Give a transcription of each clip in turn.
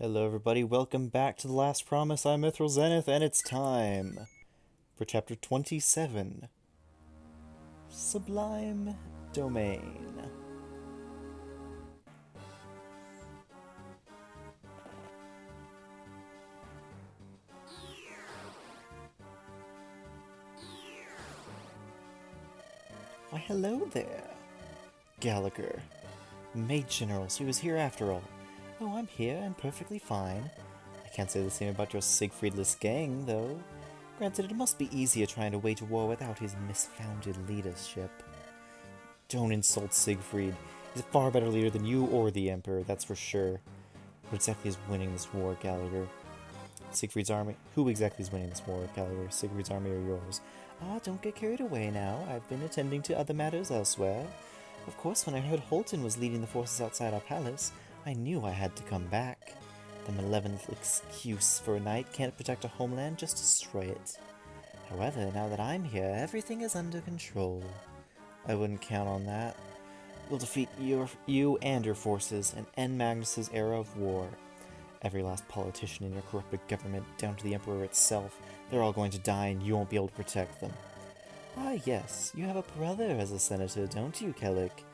Hello everybody, welcome back to The Last Promise. I'm Mithril Zenith, and it's time for Chapter 27, Sublime Domain. Why hello there, Galagar. Mage General, so he was here after all. Oh, I'm here and perfectly fine. I can't say the same about your Siegfriedless gang, though. Granted, it must be easier trying to wage a war without his misfounded leadership. Don't insult Siegfried. He's a far better leader than you or the Emperor, that's for sure. Who exactly is winning this war, Gallagher? Siegfried's army? Who exactly is winning this war, Gallagher? Siegfried's army or yours? Ah, don't get carried away now. I've been attending to other matters elsewhere. Of course, when I heard Holton was leading the forces outside our palace, I knew I had to come back. The malevolent excuse for a knight can't protect a homeland, just destroy it. However, now that I'm here, everything is under control. I wouldn't count on that. We'll defeat you and your forces and end Magnus's era of war. Every last politician in your corrupted government, down to the Emperor itself, they're all going to die and you won't be able to protect them. Ah yes, you have a brother as a senator, don't you, Kelik?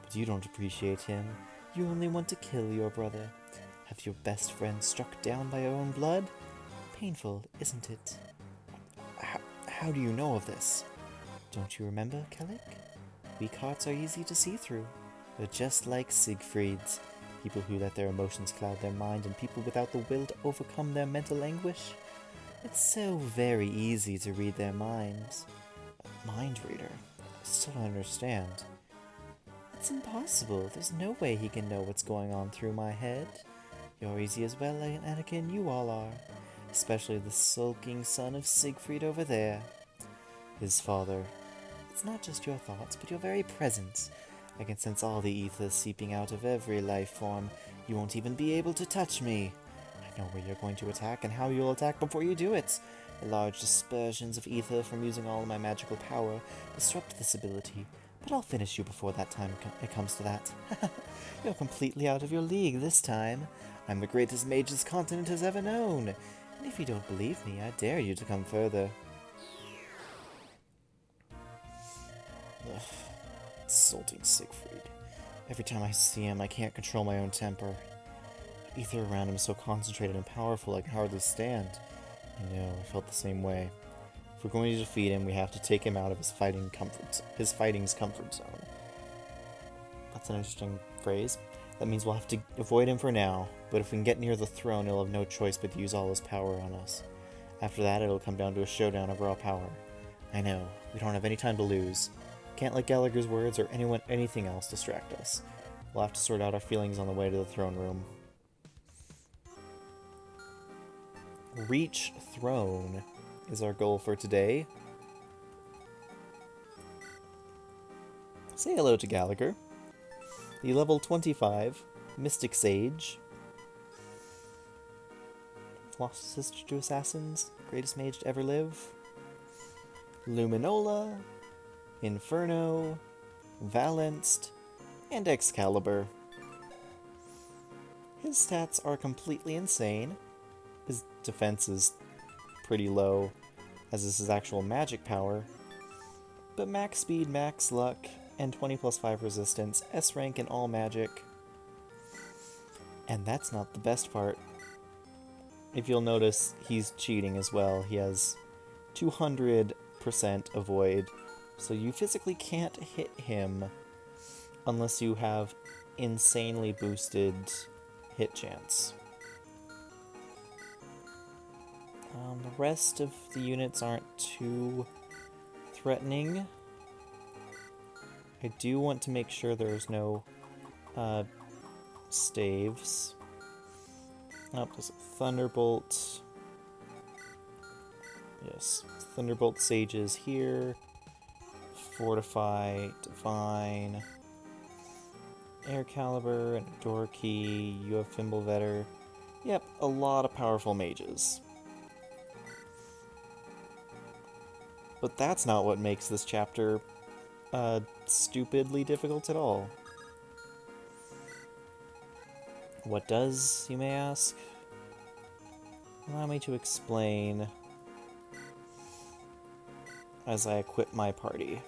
But you don't appreciate him. You only want to kill your brother. Have your best friend struck down by your own blood? Painful, isn't it? How do you know of this? Don't you remember, Kelik? Weak hearts are easy to see through. They're just like Siegfried's. People who let their emotions cloud their mind and people without the will to overcome their mental anguish. It's so very easy to read their minds. A mind reader? I still don't understand. It's impossible. There's no way he can know what's going on through my head. You're easy as well, Anakin, you all are. Especially the sulking son of Siegfried over there. His father. It's not just your thoughts, but your very presence. I can sense all the ether seeping out of every life form. You won't even be able to touch me. I know where you're going to attack and how you'll attack before you do it. The large dispersions of ether from using all of my magical power disrupt this ability. But I'll finish you before that time it comes to that. You're completely out of your league this time. I'm the greatest mage this continent has ever known. And if you don't believe me, I dare you to come further. Ugh. Insulting Siegfried. Every time I see him, I can't control my own temper. Ether around him is so concentrated and powerful I can hardly stand. I know, I felt the same way. If we're going to defeat him, we have to take him out of his fighting's comfort zone. That's an interesting phrase. That means we'll have to avoid him for now, but if we can get near the throne, he'll have no choice but to use all his power on us. After that, it'll come down to a showdown of raw power. I know, we don't have any time to lose. Can't let Gallagher's words or anything else distract us. We'll have to sort out our feelings on the way to the throne room. Reach throne is our goal for today. Say hello to Gallagher, the level 25 Mystic Sage. Lost sister to assassins, greatest mage to ever live. Luminola, Inferno, Valenced, and Excalibur. His stats are completely insane. His defense is pretty low, as is his actual magic power. But max speed, max luck, and 20 plus 5 resistance, S rank in all magic. And that's not the best part. If you'll notice, he's cheating as well. He has 200% avoid. So you physically can't hit him unless you have insanely boosted hit chance. The rest of the units aren't too threatening. I do want to make sure there's no staves. Oh, there's a Thunderbolt. Yes, Thunderbolt Sages here. Fortify, Divine, Air Caliber, and Door Key. You have Fimblevetter. Yep, a lot of powerful mages. But that's not what makes this chapter stupidly difficult at all. What does, you may ask? Allow me to explain as I equip my party.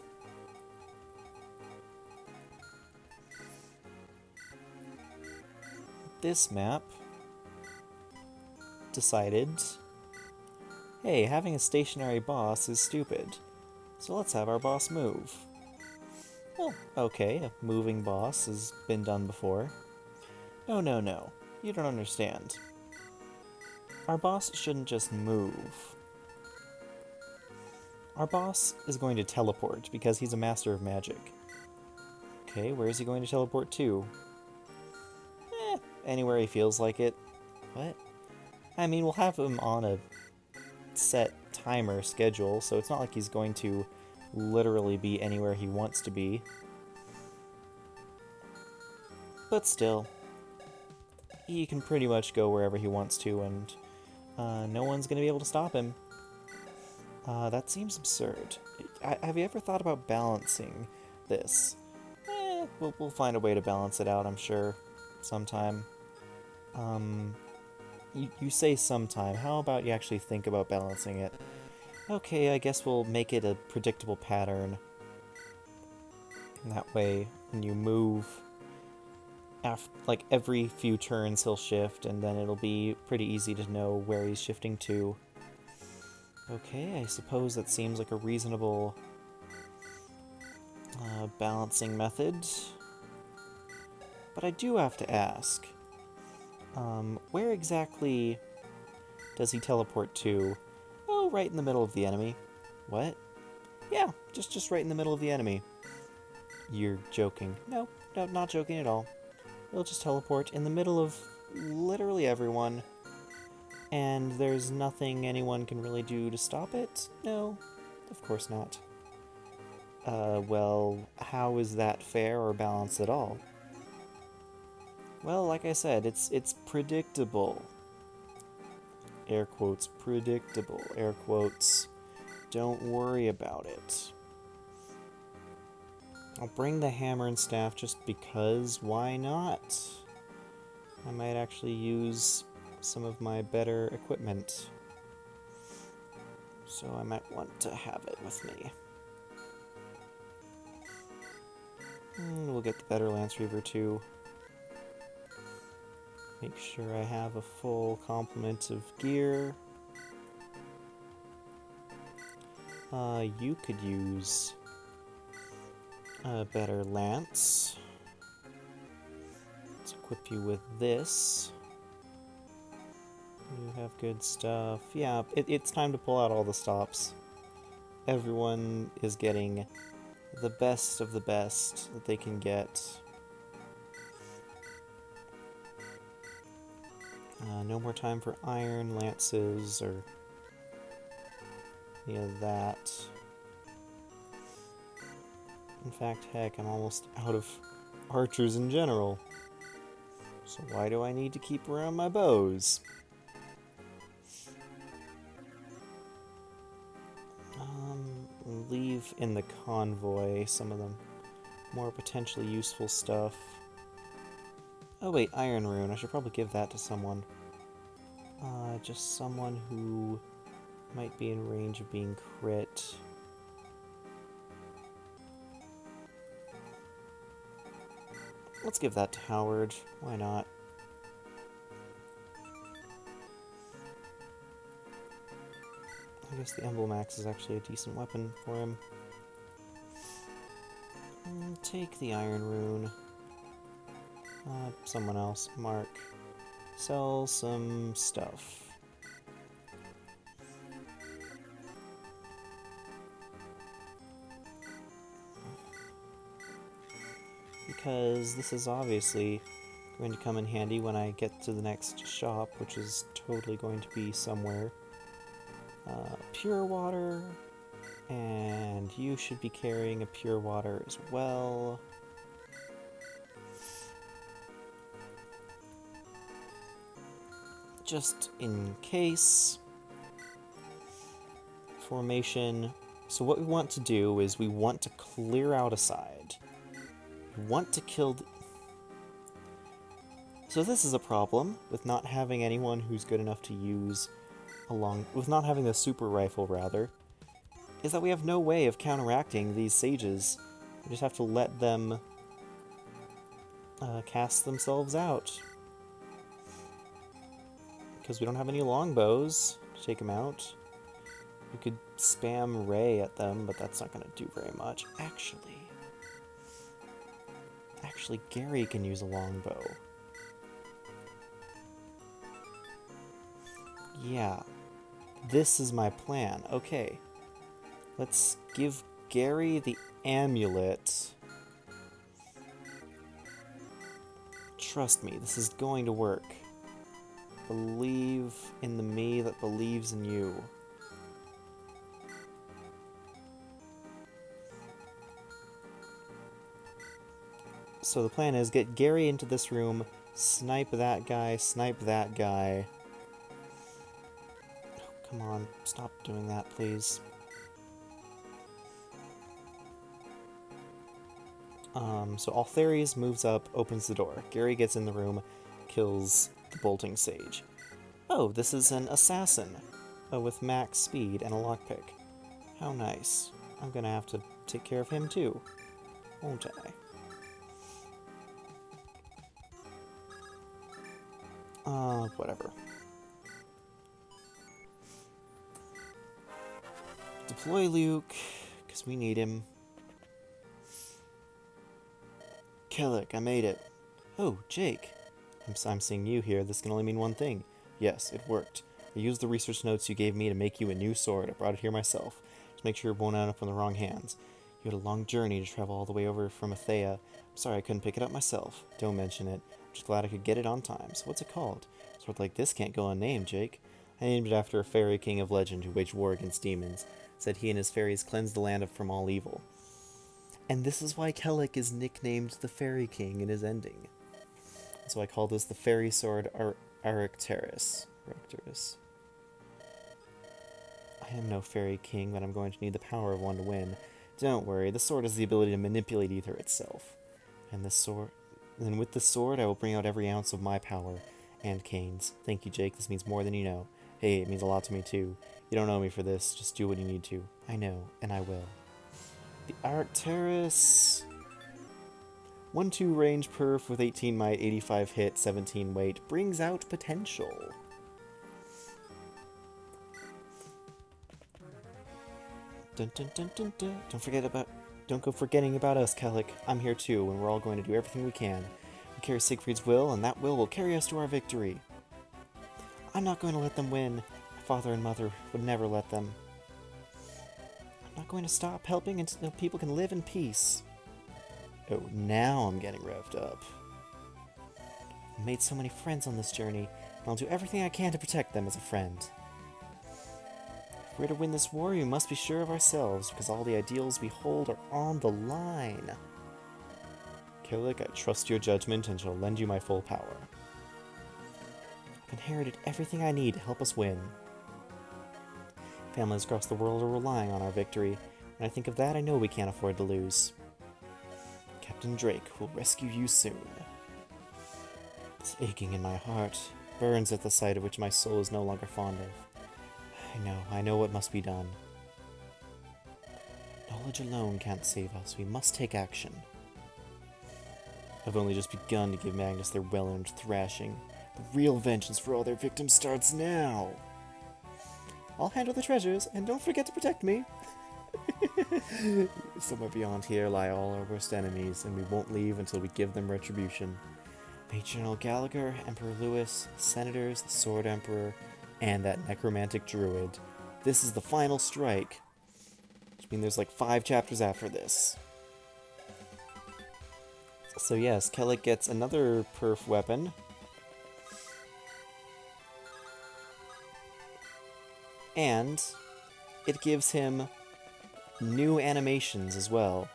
This map decided, hey, having a stationary boss is stupid, so let's have our boss move. Well, okay, a moving boss has been done before. No, no, no, you don't understand. Our boss shouldn't just move. Our boss is going to teleport because he's a master of magic. Okay, where is he going to teleport to? Anywhere he feels like it. What? I mean, we'll have him on a set timer schedule, so it's not like he's going to literally be anywhere he wants to be. But still, he can pretty much go wherever he wants to, and no one's going to be able to stop him. That seems absurd. Have you ever thought about balancing this? We'll find a way to balance it out, I'm sure, sometime. You say sometime. How about you actually think about balancing it? Okay, I guess we'll make it a predictable pattern. And that way, when you move, like every few turns he'll shift, and then it'll be pretty easy to know where he's shifting to. Okay, I suppose that seems like a reasonable balancing method. But I do have to ask, where exactly does he teleport to? Oh, right in the middle of the enemy. What? Yeah, just right in the middle of the enemy. You're joking. No, not joking at all. He'll just teleport in the middle of literally everyone. And there's nothing anyone can really do to stop it? No, of course not. Well, how is that fair or balanced at all? Well, like I said, it's predictable. Air quotes, predictable. Air quotes, don't worry about it. I'll bring the hammer and staff just because, why not? I might actually use some of my better equipment. So I might want to have it with me. We'll get the better Lance Reaver too. Make sure I have a full complement of gear. You could use a better lance. Let's equip you with this. You have good stuff. Yeah, it's time to pull out all the stops. Everyone is getting the best of the best that they can get. No more time for iron lances or any of that. In fact, heck, I'm almost out of archers in general. So why do I need to keep around my bows? Leave in the convoy some of the more potentially useful stuff. Oh wait, Iron Rune. I should probably give that to someone. Just someone who might be in range of being crit. Let's give that to Howard. Why not? I guess the Emblemax is actually a decent weapon for him. Take the Iron Rune. Someone else. Mark. Sell some stuff. Because this is obviously going to come in handy when I get to the next shop, which is totally going to be somewhere. Pure water, and you should be carrying a pure water as well. Just in case. Formation. So what we want to do is we want to clear out a side. We want to kill... So this is a problem with not having anyone who's good enough to use along with not having the super rifle, rather, is that we have no way of counteracting these sages. We just have to let them cast themselves out. Because we don't have any longbows to take them out. We could spam Ray at them, but that's not going to do very much. Actually, Gary can use a longbow. Yeah, this is my plan. Okay, let's give Gary the amulet. Trust me, this is going to work. Believe in the me that believes in you. So the plan is get Gary into this room, snipe that guy, snipe that guy. Oh, come on, stop doing that, please. So Altharius moves up, opens the door. Gary gets in the room, kills the bolting sage. Oh, this is an assassin with max speed and a lockpick. How nice. I'm gonna have to take care of him too, won't I? Whatever. Deploy Luke, because we need him. Kelik, I made it. Oh, Jake. I'm seeing you here. This can only mean one thing. Yes, it worked. I used the research notes you gave me to make you a new sword. I brought it here myself. Just make sure it won't end up in the wrong hands. You had a long journey to travel all the way over from Athea. I'm sorry I couldn't pick it up myself. Don't mention it. I'm just glad I could get it on time. So what's it called? A sword like this can't go unnamed, Jake. I named it after a fairy king of legend who waged war against demons. Said he and his fairies cleansed the land from all evil. And this is why Kelik is nicknamed the Fairy King in his ending. So I call this the Fairy Sword Arectaris. I am no Fairy King, but I'm going to need the power of one to win. Don't worry, the sword has the ability to manipulate ether itself. And with the sword, I will bring out every ounce of my power. And Kane's. Thank you, Jake. This means more than you know. Hey, it means a lot to me, too. You don't owe me for this. Just do what you need to. I know, and I will. The Arectaris. 1-2 range perf with 18 might, 85 hit, 17 weight. Brings out potential. Dun, dun, dun, dun, dun. Don't go forgetting about us, Kelik. I'm here too, and we're all going to do everything we can. We carry Siegfried's will, and that will carry us to our victory. I'm not going to let them win. My father and mother would never let them. I'm not going to stop helping until people can live in peace. Oh, now I'm getting revved up. I've made so many friends on this journey, and I'll do everything I can to protect them as a friend. If we're to win this war, we must be sure of ourselves, because all the ideals we hold are on the line. Kelik, I trust your judgment and shall lend you my full power. I've inherited everything I need to help us win. Families across the world are relying on our victory. When I think of that, I know we can't afford to lose. Captain Drake will rescue you soon. This aching in my heart burns at the sight of which my soul is no longer fond of. I know what must be done. Knowledge alone can't save us. We must take action. I've only just begun to give Magnus their well-earned thrashing. The real vengeance for all their victims starts now. I'll handle the treasures, and don't forget to protect me. Somewhere beyond here lie all our worst enemies, and we won't leave until we give them retribution. Major General Galagar, Emperor Lewis, the Senators, the Sword Emperor, and that necromantic druid. This is the final strike. Which means there's like 5 chapters after this. So yes, Kelik gets another perf weapon. And it gives him new animations as well.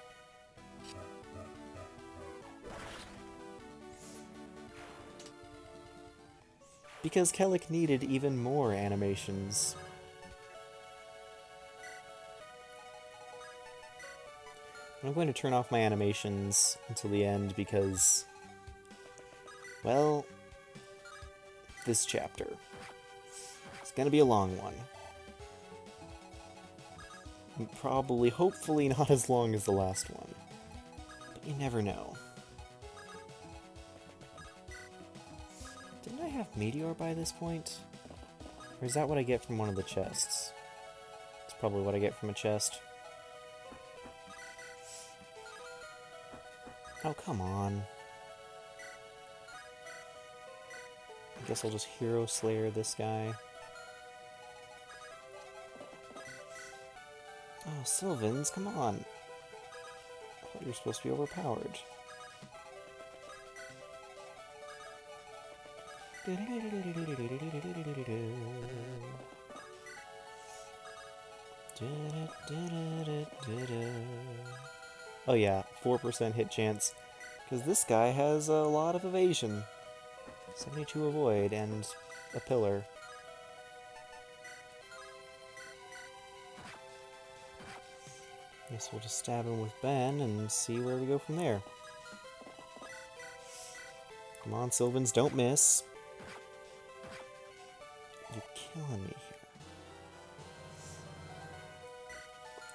Because Kelik needed even more animations. I'm going to turn off my animations until the end because, well, this chapter. It's gonna be a long one. And probably, hopefully not as long as the last one. But you never know. Didn't I have Meteor by this point? Or is that what I get from one of the chests? It's probably what I get from a chest. Oh, come on. I guess I'll just Hero Slayer this guy. Oh, Sylvans, come on. I thought you were supposed to be overpowered. Oh yeah, 4% hit chance, because this guy has a lot of evasion. 72 avoid and a pillar. Guess we'll just stab him with Ben and see where we go from there. Come on, Sylvans, don't miss. You're killing me here.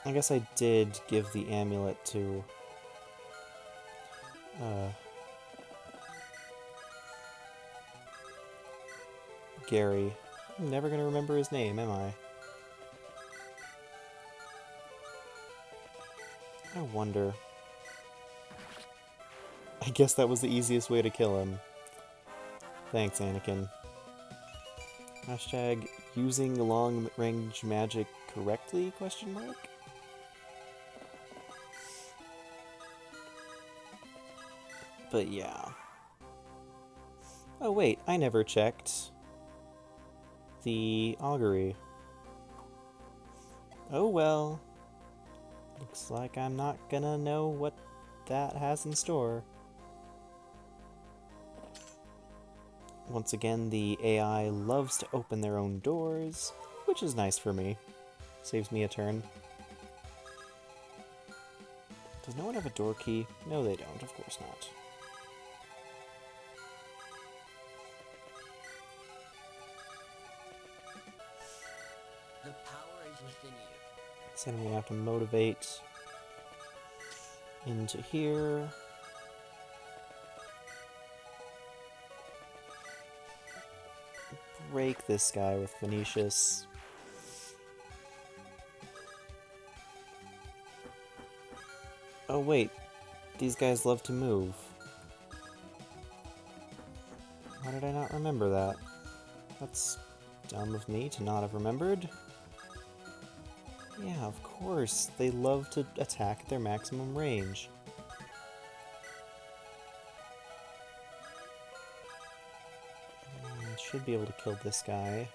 I guess I did give the amulet to Gary. I'm never gonna remember his name, am I? I wonder. I guess that was the easiest way to kill him. Thanks, Anakin. Hashtag using long-range magic correctly, question mark? But yeah. Oh wait, I never checked the augury. Oh well. Looks like I'm not gonna know what that has in store. Once again, the AI loves to open their own doors, which is nice for me. Saves me a turn. Does no one have a door key? No, they don't. Of course not. The power is within you. So I'm gonna have to motivate into here. Break this guy with Venetius. Oh wait, these guys love to move. Why did I not remember that? That's dumb of me to not have remembered. Yeah, of course, they love to attack at their maximum range. Should be able to kill this guy.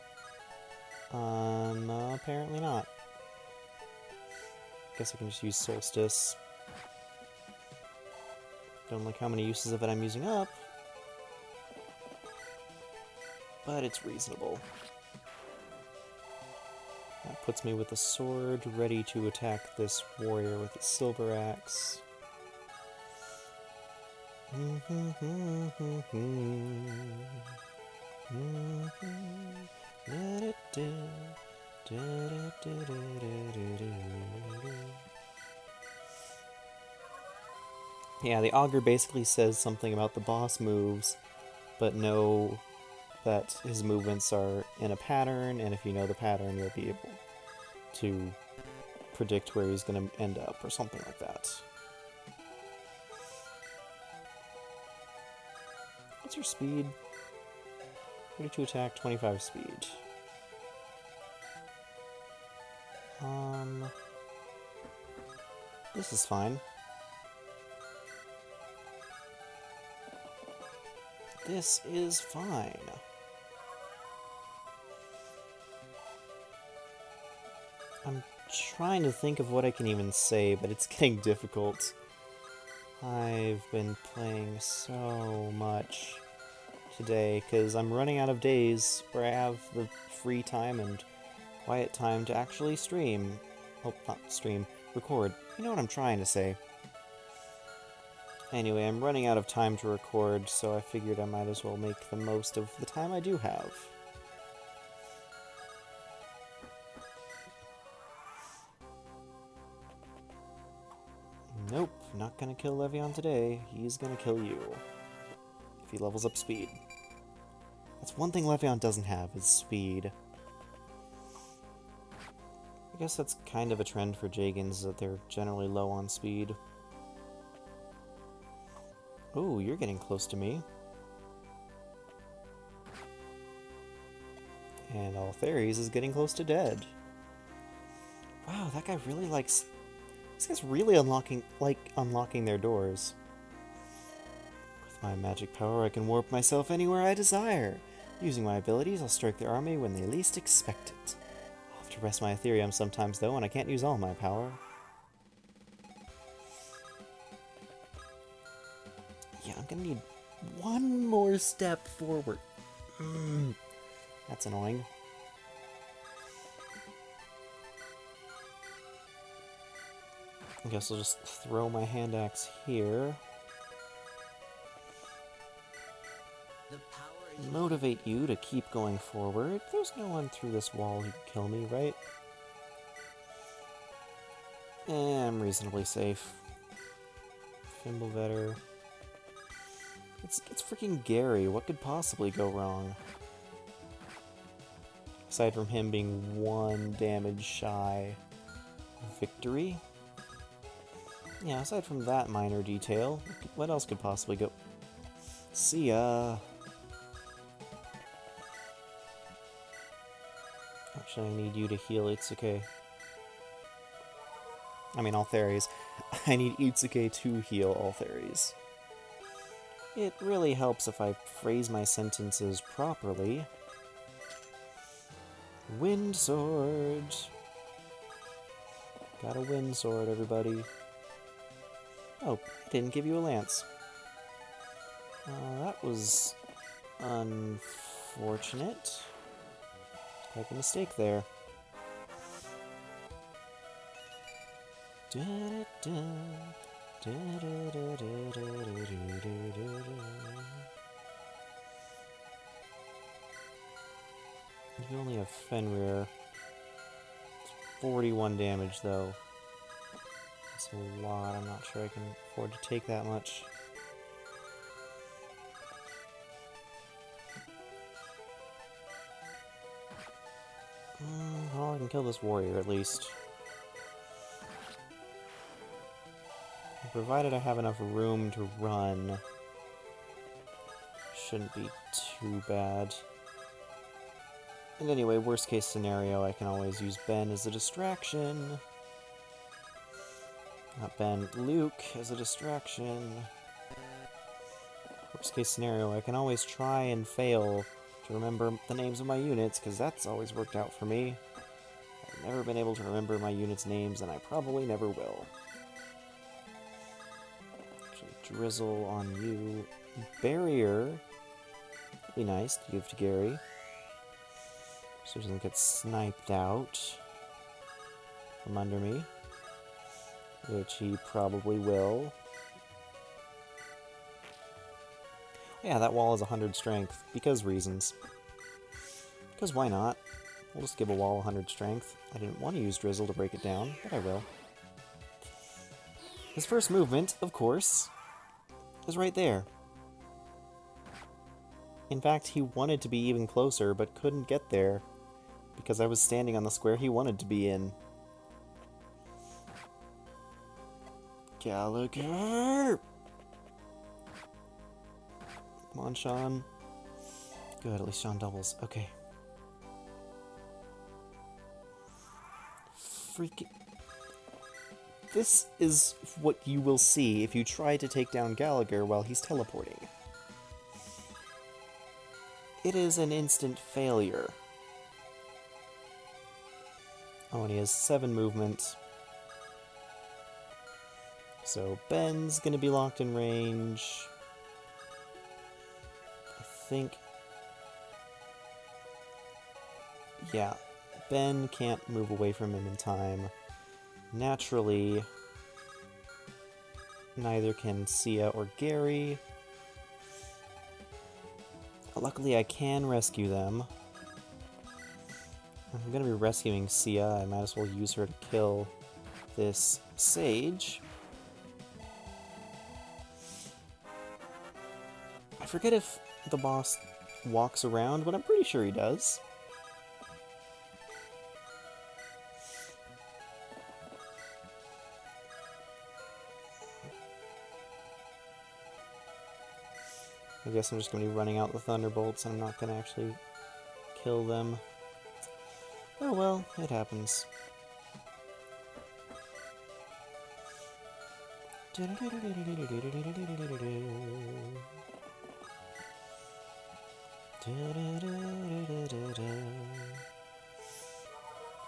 No, apparently not. Guess I can just use Solstice. Don't like how many uses of it I'm using up, but it's reasonable. That puts me with a sword ready to attack this warrior with a silver axe. Yeah, the augur basically says something about the boss moves, but know that his movements are in a pattern, and if you know the pattern, you'll be able to predict where he's going to end up, or something like that. What's your speed? 32 attack, 25 speed. This is fine. This is fine. I'm trying to think of what I can even say, but it's getting difficult. I've been playing so much today, because I'm running out of days where I have the free time and quiet time to actually stream. Oh, not stream, record. You know what I'm trying to say. Anyway, I'm running out of time to record, so I figured I might as well make the most of the time I do have. Nope, not gonna kill Levion today. He's gonna kill you. If he levels up speed. That's one thing Levion doesn't have, is speed. I guess that's kind of a trend for Jagans, that they're generally low on speed. Ooh, you're getting close to me. And Alectaris is getting close to dead. Wow, that guy really likes... This guy's really unlocking their doors. With my magic power, I can warp myself anywhere I desire. Using my abilities, I'll strike their army when they least expect it. I'll have to rest my Ethereum sometimes, though, and I can't use all my power. Yeah, I'm gonna need one more step forward. That's annoying. I guess I'll just throw my hand axe here. Motivate you to keep going forward. There's no one through this wall who can kill me, right? I'm reasonably safe. Fimblevetter. It's freaking Gary. What could possibly go wrong? Aside from him being 1 damage shy of victory. Yeah, aside from that minor detail, what else could possibly go... See ya! Actually, I need you to heal Itsuke. I mean, Alectaris. I need Itsuke to heal Alectaris. It really helps if I phrase my sentences properly. Wind sword! Got a wind sword, everybody. Oh, I didn't give you a lance. That was unfortunate. Make a mistake there. You only have Fenrir. It's 41 damage, though. That's a lot. I'm not sure I can afford to take that much. Well, I can kill this warrior, at least. Provided I have enough room to run, shouldn't be too bad. And anyway, worst case scenario, I can always use Ben as a distraction. Not Ben, Luke as a distraction. Worst case scenario, I can always try and fail to remember the names of my units, because that's always worked out for me. I've never been able to remember my units' names, and I probably never will. Actually, drizzle on you. Barrier. Be nice to give to Gary, so he doesn't get sniped out from under me, which he probably will. Yeah, that wall is 100 strength, because reasons. Because why not? We'll just give a wall 100 strength. I didn't want to use Drizzle to break it down, but I will. His first movement, of course, is right there. In fact, he wanted to be even closer, but couldn't get there, because I was standing on the square he wanted to be in. Galagar! Come on, Sean. Good, at least Sean doubles. Okay. Freaking... This is what you will see if you try to take down Galagar while he's teleporting. It is an instant failure. Oh, and he has 7 movement. So Ben's gonna be locked in range. I think... Yeah, Ben can't move away from him in time. Naturally, neither can Sia or Gary. Luckily, I can rescue them. I'm gonna be rescuing Sia. I might as well use her to kill this Sage. forget if the boss walks around, but I'm pretty sure he does. I guess I'm just going to be running out the Thunderbolts, and I'm not going to actually kill them. Oh well, it happens.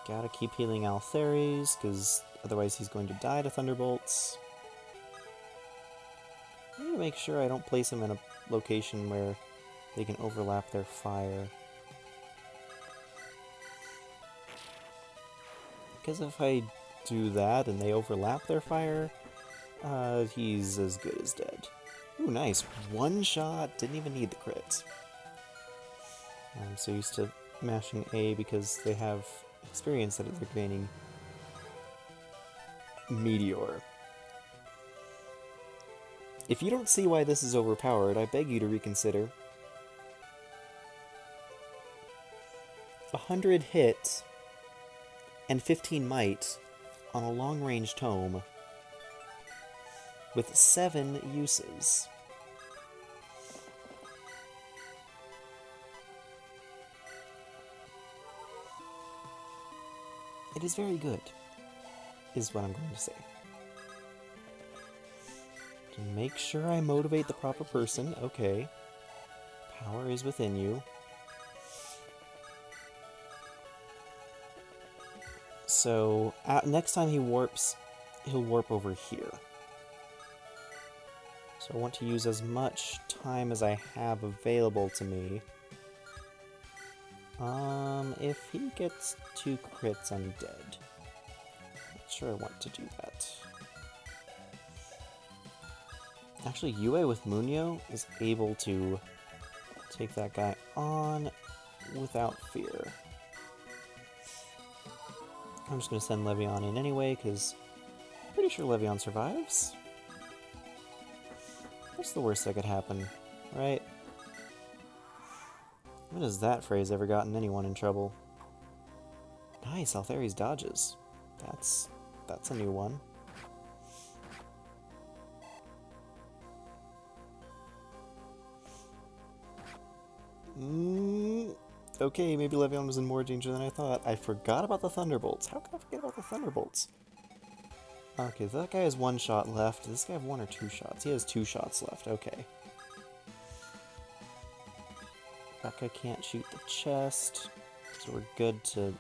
Gotta keep healing Alectaris, because otherwise he's going to die to Thunderbolts. I need to make sure I don't place him in a location where they can overlap their fire. Because if I do that and they overlap their fire, he's as good as dead. Ooh, nice. One shot. Didn't even need the crit. I'm so used to mashing A because they have experience that they're gaining. Meteor. If you don't see why this is overpowered, I beg you to reconsider. 100 hit and 15 might on a long-range tome with 7 uses. It is very good, is what I'm going to say. To make sure I motivate the proper person, okay. Power is within you. So, next time he warps, he'll warp over here. So I want to use as much time as I have available to me. If he gets 2 crits, I'm dead. Not sure I want to do that. Actually, Yue with Munyo is able to take that guy on without fear. I'm just going to send Levion in anyway, because I'm pretty sure Levion survives. What's the worst that could happen, right? When has that phrase ever gotten anyone in trouble? Nice, Alectaris dodges. That's a new one. Okay, maybe Levion was in more danger than I thought. I forgot about the Thunderbolts. How could I forget about the Thunderbolts? Okay, that guy has 1 shot left. Does this guy have 1 or 2 shots? He has 2 shots left, okay. That guy can't shoot the chest, so we're good to...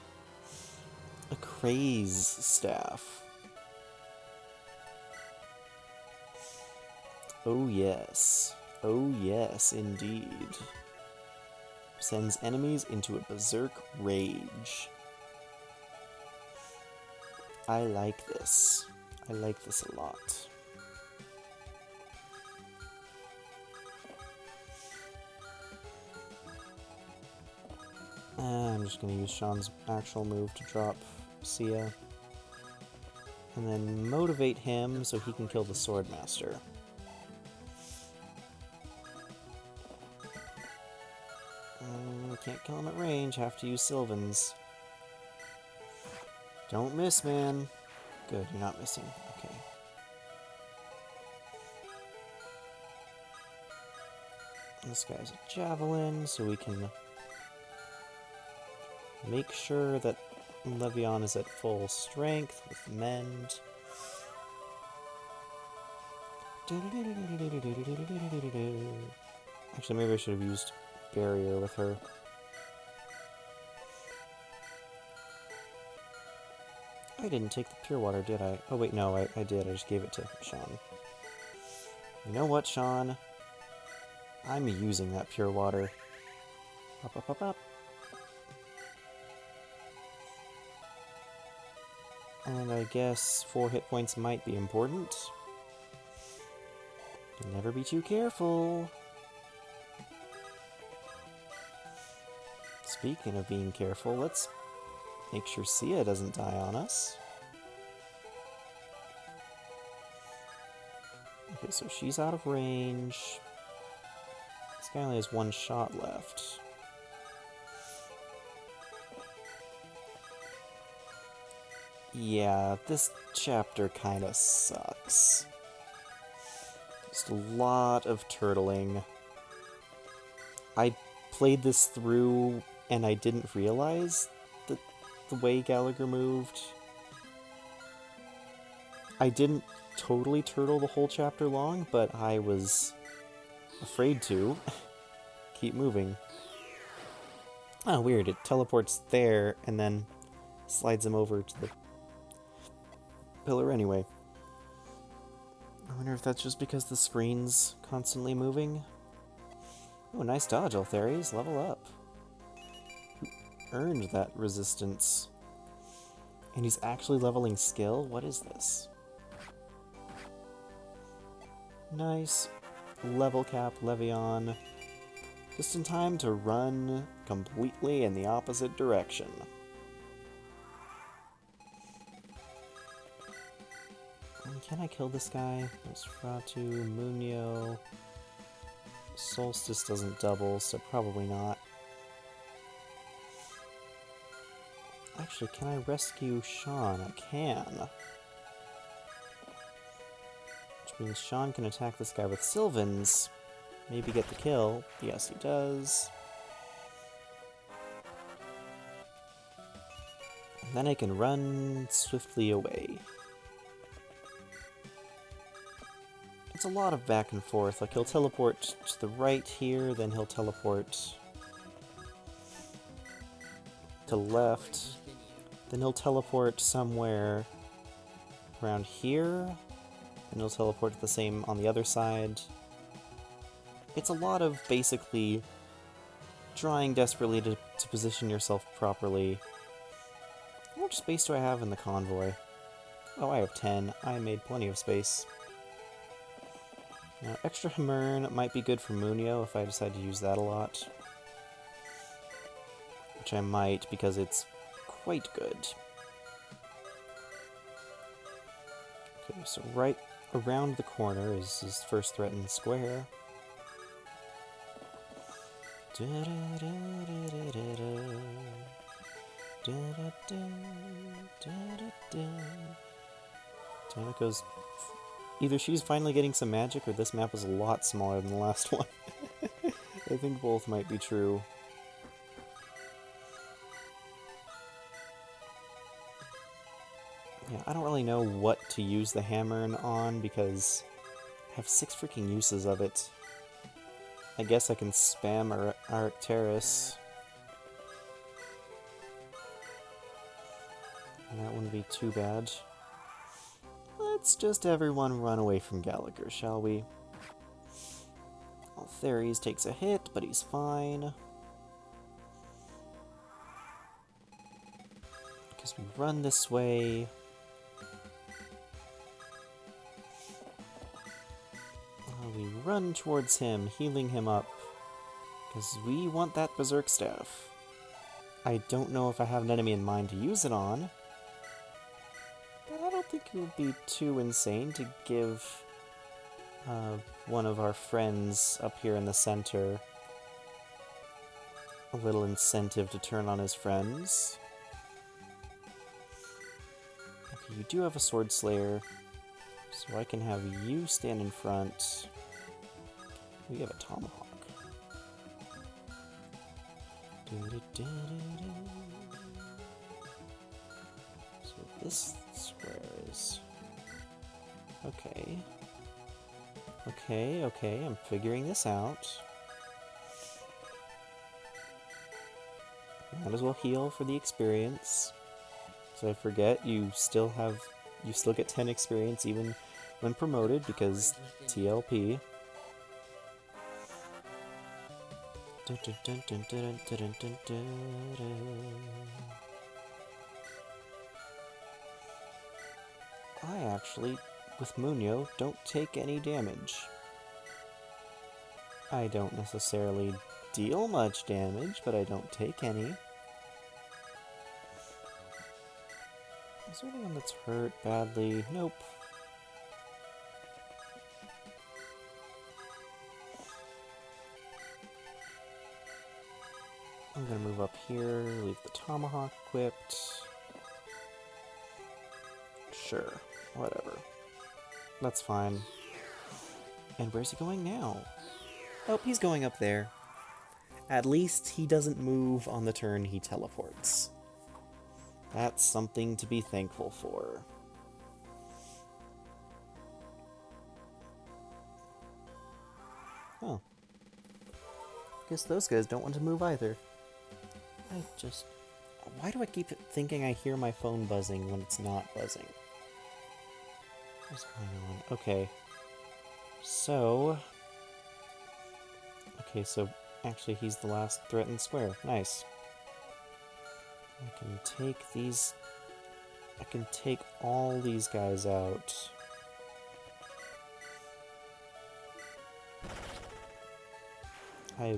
Arectaris Staff. Oh yes. Oh yes, indeed. Sends enemies into a Berserk rage. I like this. I like this a lot. I'm just going to use Sean's actual move to drop Sia. And then motivate him so he can kill the Swordmaster. Can't kill him at range, have to use Sylvans. Don't miss, man. Good, you're not missing. Okay. This guy's a Javelin, so we can make sure that Levion is at full strength with Mend. Actually, maybe I should have used Barrier with her. I didn't take the pure water, did I? Oh wait, no, I did. I just gave it to Sean. You know what, Sean? I'm using that pure water. Up, up, up, up. And I guess 4 hit points might be important. Never be too careful. Speaking of being careful, let's make sure Sia doesn't die on us. Okay, so she's out of range. guy only has one shot left. Yeah, this chapter kinda sucks. Just a lot of turtling. I played this through and I didn't realize that the way Galagar moved. I didn't totally turtle the whole chapter long, but I was afraid to. Keep moving. Oh, weird. It teleports there and then slides him over to the pillar anyway. I wonder if that's just because the screen's constantly moving. Oh, nice dodge, Arectaris. Level up. Who earned that resistance? And he's actually leveling skill? What is this? Nice. Level cap, Levion. Just in time to run completely in the opposite direction. Can I kill this guy? Nosferatu, Munio. Solstice doesn't double, so probably not. Actually, can I rescue Sean? I can. Which means Sean can attack this guy with Sylvans. Maybe get the kill. Yes, he does. And then I can run swiftly away. It's a lot of back and forth. Like, he'll teleport to the right here, then he'll teleport to the left, then he'll teleport somewhere around here, and he'll teleport to the same on the other side. It's a lot of basically trying desperately to position yourself properly. How much space do I have in the convoy? Oh, I have 10. I made plenty of space. Now, extra Hamern might be good for Munio if I decide to use that a lot. Which I might, because it's quite good. Okay, so right around the corner is his first threatened square. Tanako's... Either she's finally getting some magic, or this map is a lot smaller than the last one. I think both might be true. Yeah, I don't really know what to use the hammer on, because I have 6 freaking uses of it. I guess I can spam Arectaris. And that wouldn't be too bad. Let's just everyone run away from Galagar, shall we? Arectaris takes a hit, but he's fine. Because we run this way. We run towards him, healing him up. Because we want that Berserk Staff. I don't know if I have an enemy in mind to use it on. I don't think it would be too insane to give one of our friends up here in the center a little incentive to turn on his friends. Okay, you do have a Sword Slayer, so I can have you stand in front. We have a Tomahawk. So this square is... Okay. Okay, I'm figuring this out. Might as well heal for the experience. So I forget, you still get 10 experience even when promoted, because TLP. I actually, with Munio, don't take any damage. I don't necessarily deal much damage, but I don't take any. Is there anyone that's hurt badly? Nope. I'm gonna move up here, leave the tomahawk equipped. Sure, whatever. That's fine. And where's he going now? Oh, he's going up there. At least he doesn't move on the turn he teleports. That's something to be thankful for. Oh. Guess those guys don't want to move either. Why do I keep thinking I hear my phone buzzing when it's not buzzing? What's going on? Okay. So... Okay, so actually he's the last threatened square. Nice. I can take these... I can take all these guys out. I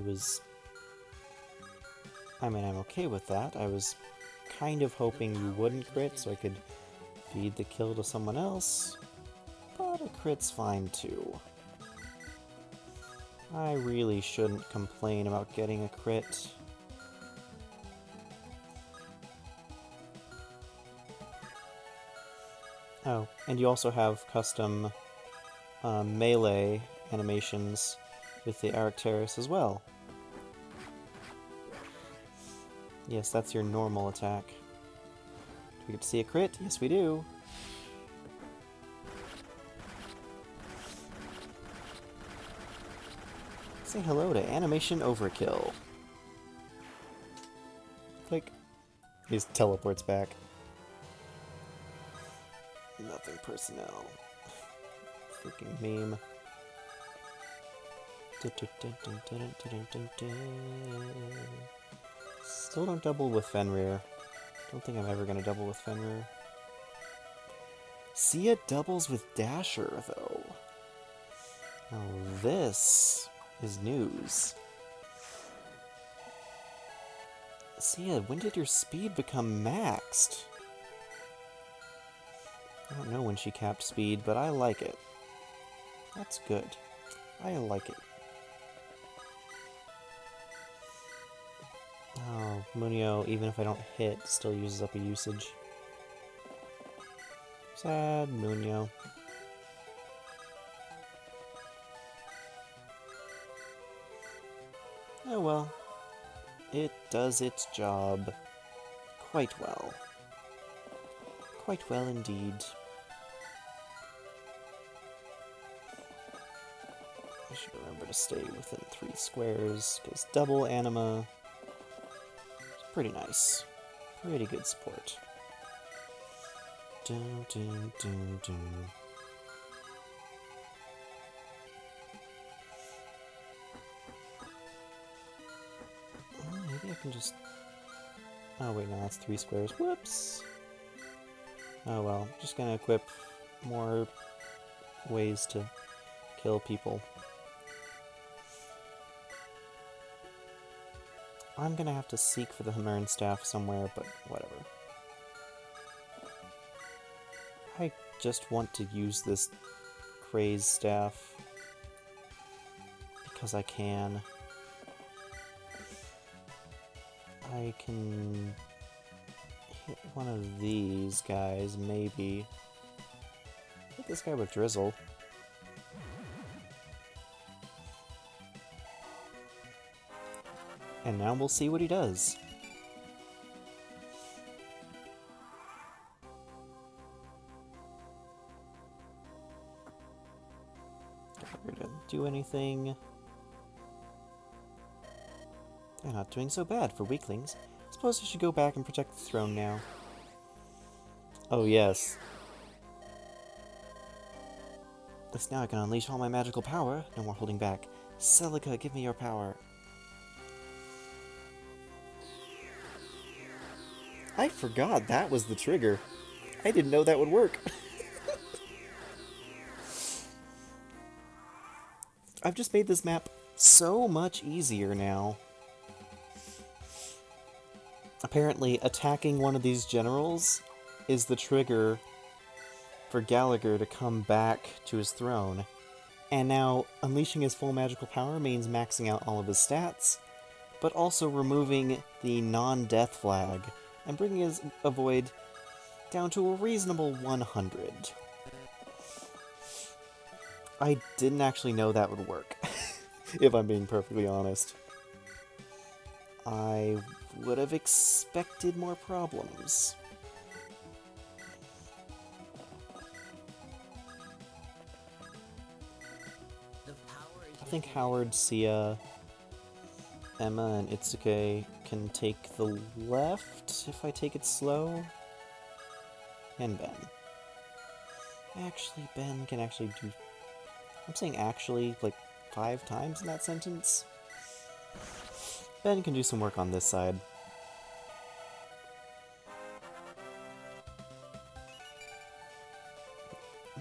mean, I'm okay with that. I was kind of hoping you wouldn't crit so I could feed the kill to someone else. But a crit's fine too. I really shouldn't complain about getting a crit. Oh, and you also have custom melee animations with the Arectaris as well. Yes, that's your normal attack. Do we get to see a crit? Yes, we do. Say hello to Animation Overkill. Click. He just teleports back. Nothing personnel. Freaking meme. Still don't double with Fenrir. Don't think I'm ever gonna double with Fenrir. Sia doubles with Dasher, though. Now this is news. Sia, when did your speed become maxed? I don't know when she capped speed, but I like it. That's good. I like it. Oh, Munio, even if I don't hit, still uses up a usage. Sad Munio. Oh well. It does its job quite well. Quite well indeed. I should remember to stay within 3 squares, because double anima is pretty nice. Pretty good support. Dun, dun, dun, dun. Maybe I can just... Oh wait, no, that's 3 squares. Whoops! Oh well, just gonna equip more ways to kill people. I'm gonna have to seek for the Hammer'n Staff somewhere, but whatever. I just want to use this Craze Staff because I can. I can hit one of these guys, maybe. Hit this guy with Drizzle. And now we'll see what he does. Galagar doesn't do anything. They're not doing so bad for weaklings. Suppose I should go back and protect the throne now. Oh yes. Thus now I can unleash all my magical power. No more holding back. Celica, give me your power. I forgot that was the trigger. I didn't know that would work. I've just made this map so much easier now. Apparently, attacking one of these generals is the trigger for Galagar to come back to his throne. And now, unleashing his full magical power means maxing out all of his stats, but also removing the non-death flag and bringing his avoid down to a reasonable 100. I didn't actually know that would work, if I'm being perfectly honest. I would have expected more problems. I think Howard, Sia, Emma, and Itsuke can take the left if I take it slow. And Ben. Actually, Ben can actually do... I'm saying actually, like, 5 times in that sentence. Ben can do some work on this side.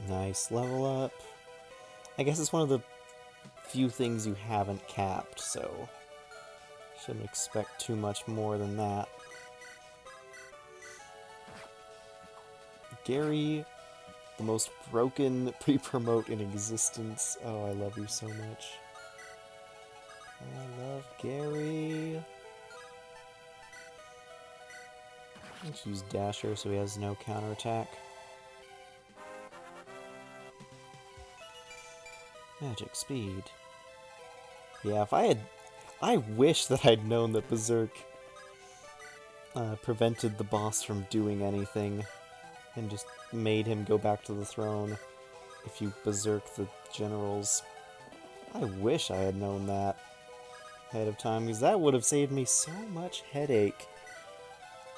Nice level up. I guess it's one of the few things you haven't capped, so shouldn't expect too much more than that. Gary, the most broken pre-promote in existence. Oh, I love you so much. I love Gary. Let's use Dasher so he has no counterattack. Magic speed. Yeah, if I had... I wish that I'd known that Berserk prevented the boss from doing anything and just made him go back to the throne if you Berserk the generals. I wish I had known that ahead of time, because that would have saved me so much headache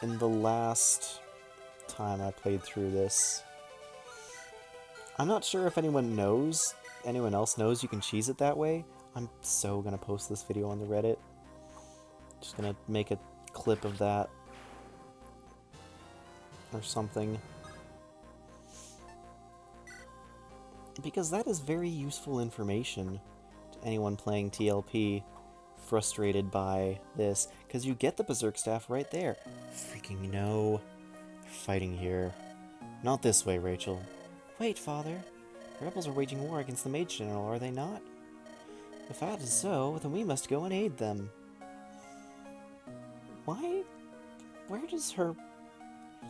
in the last time I played through this. I'm not sure if anyone else knows you can cheese it that way. I'm so gonna post this video on the Reddit. Just gonna make a clip of that or something. Because that is very useful information to anyone playing TLP frustrated by this. Because you get the Berserk Staff right there. Freaking no. Fighting here. Not this way, Rachel. Wait, Father. The rebels are waging war against the Mage General, are they not? If that is so, then we must go and aid them. Why? Where does her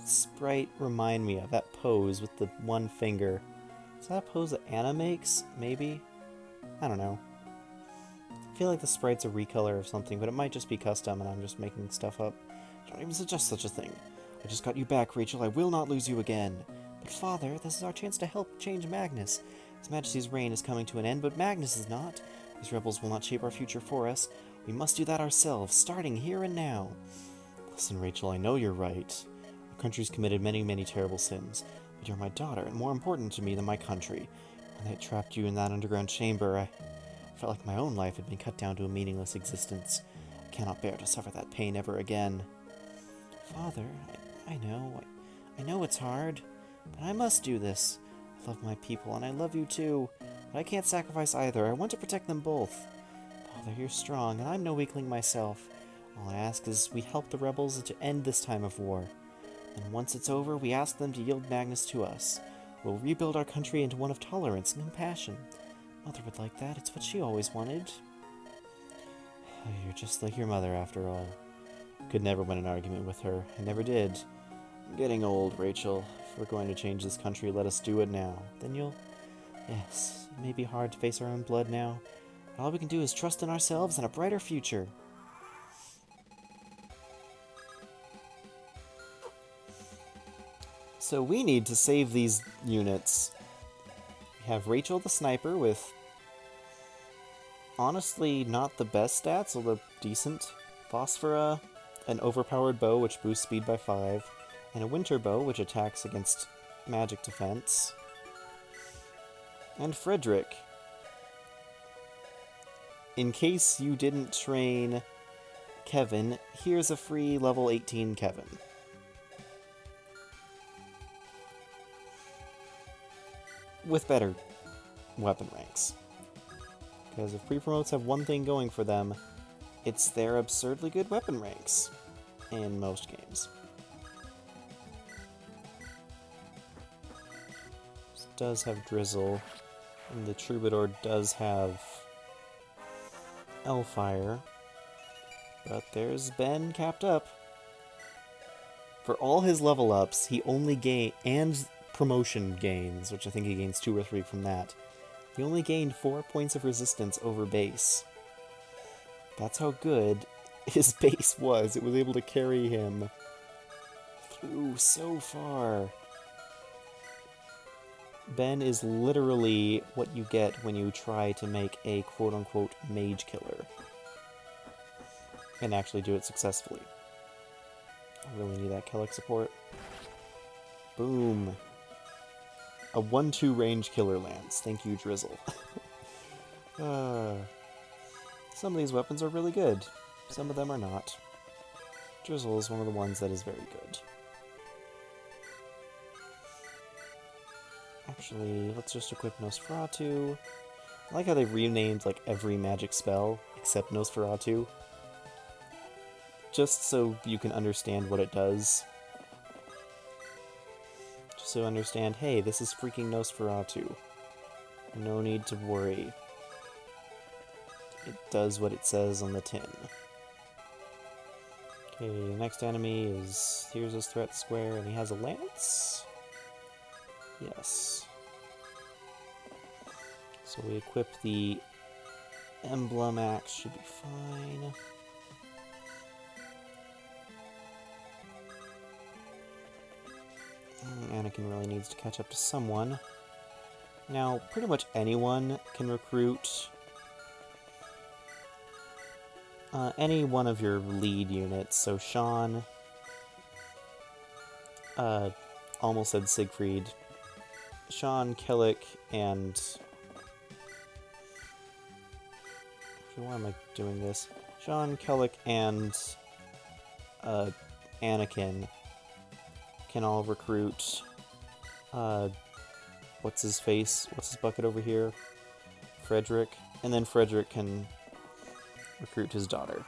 sprite remind me of? That pose with the one finger. Is that a pose that Anna makes? Maybe? I don't know. I feel like the sprite's a recolor of something, but it might just be custom and I'm just making stuff up. Don't even suggest such a thing. I just got you back, Rachel. I will not lose you again. But Father, this is our chance to help change Magnus. His Majesty's reign is coming to an end, but Magnus is not. These rebels will not shape our future for us. We must do that ourselves, starting here and now. Listen, Rachel, I know you're right. Our country's committed many, many terrible sins. But you're my daughter, and more important to me than my country. When they trapped you in that underground chamber, I felt like my own life had been cut down to a meaningless existence. I cannot bear to suffer that pain ever again. Father, I know it's hard, but I must do this. I love my people, and I love you too. But I can't sacrifice either. I want to protect them both. Father, you're strong, and I'm no weakling myself. All I ask is we help the rebels to end this time of war. And once it's over, we ask them to yield Magnus to us. We'll rebuild our country into one of tolerance and compassion. Mother would like that. It's what she always wanted. You're just like your mother, after all. Could never win an argument with her. I never did. I'm getting old, Rachel. If we're going to change this country, let us do it now. Then you'll... Yes, it may be hard to face our own blood now. But all we can do is trust in ourselves and a brighter future. So we need to save these units. We have Rachel the Sniper with... honestly, not the best stats, although decent. Phosphora, an overpowered bow which boosts speed by 5, and a winter bow which attacks against magic defense. And Frederick. In case you didn't train Kevin, here's a free level 18 Kevin. With better weapon ranks. Because if pre-promotes have one thing going for them, it's their absurdly good weapon ranks in most games. This does have Drizzle, and the Troubadour does have Hellfire, But there's Ben capped up. For all his level ups, he only gained, and promotion gains, which I think he gains 2 or 3 from that, he only gained 4 points of resistance over base. That's how good his base was. It was able to carry him through so far. Ben is literally what you get when you try to make a quote-unquote mage killer. And actually do it successfully. I really need that Kelik support. Boom. A 1-2 range killer lance. Thank you, Drizzle. Some of these weapons are really good. Some of them are not. Drizzle is one of the ones that is very good. Actually, let's just equip Nosferatu. I like how they've renamed like every magic spell except Nosferatu. Just so you can understand what it does. Just so you understand, hey, this is freaking Nosferatu. No need to worry. It does what it says on the tin. Okay, the next enemy is... here's his threat square, and he has a lance? Yes. So we equip the emblem axe, should be fine. Anakin really needs to catch up to someone. Now, pretty much anyone can recruit any one of your lead units. So Sean, almost said Siegfried, Sean, Kelik, and... actually, why am I doing this? Sean, Kelik, and Anakin can all recruit, what's his face? What's his bucket over here? Frederick. And then Frederick can recruit his daughter.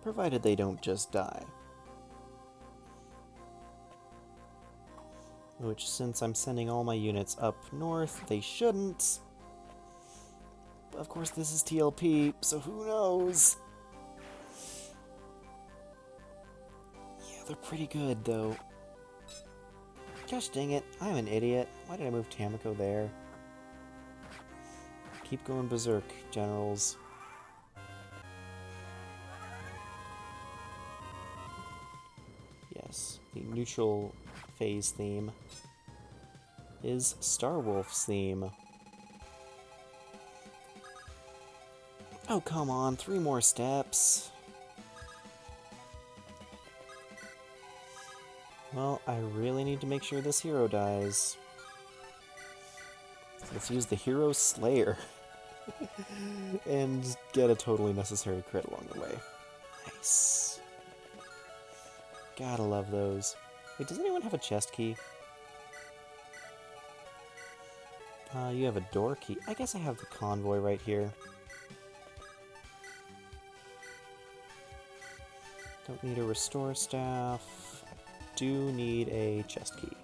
Provided they don't just die. Which, since I'm sending all my units up north, they shouldn't. But of course, this is TLP, so who knows? Yeah, they're pretty good, though. Gosh dang it, I'm an idiot. Why did I move Tamako there? Keep going berserk, generals. Yes, the neutral phase theme is Starwolf's theme. Oh, come on, 3 more steps. Well, I really need to make sure this hero dies. So let's use the Hero Slayer. And get a totally necessary crit along the way. Nice. Gotta love those. Wait, does anyone have a chest key? You have a door key. I guess I have the convoy right here. Don't need a restore staff. Do need a chest key.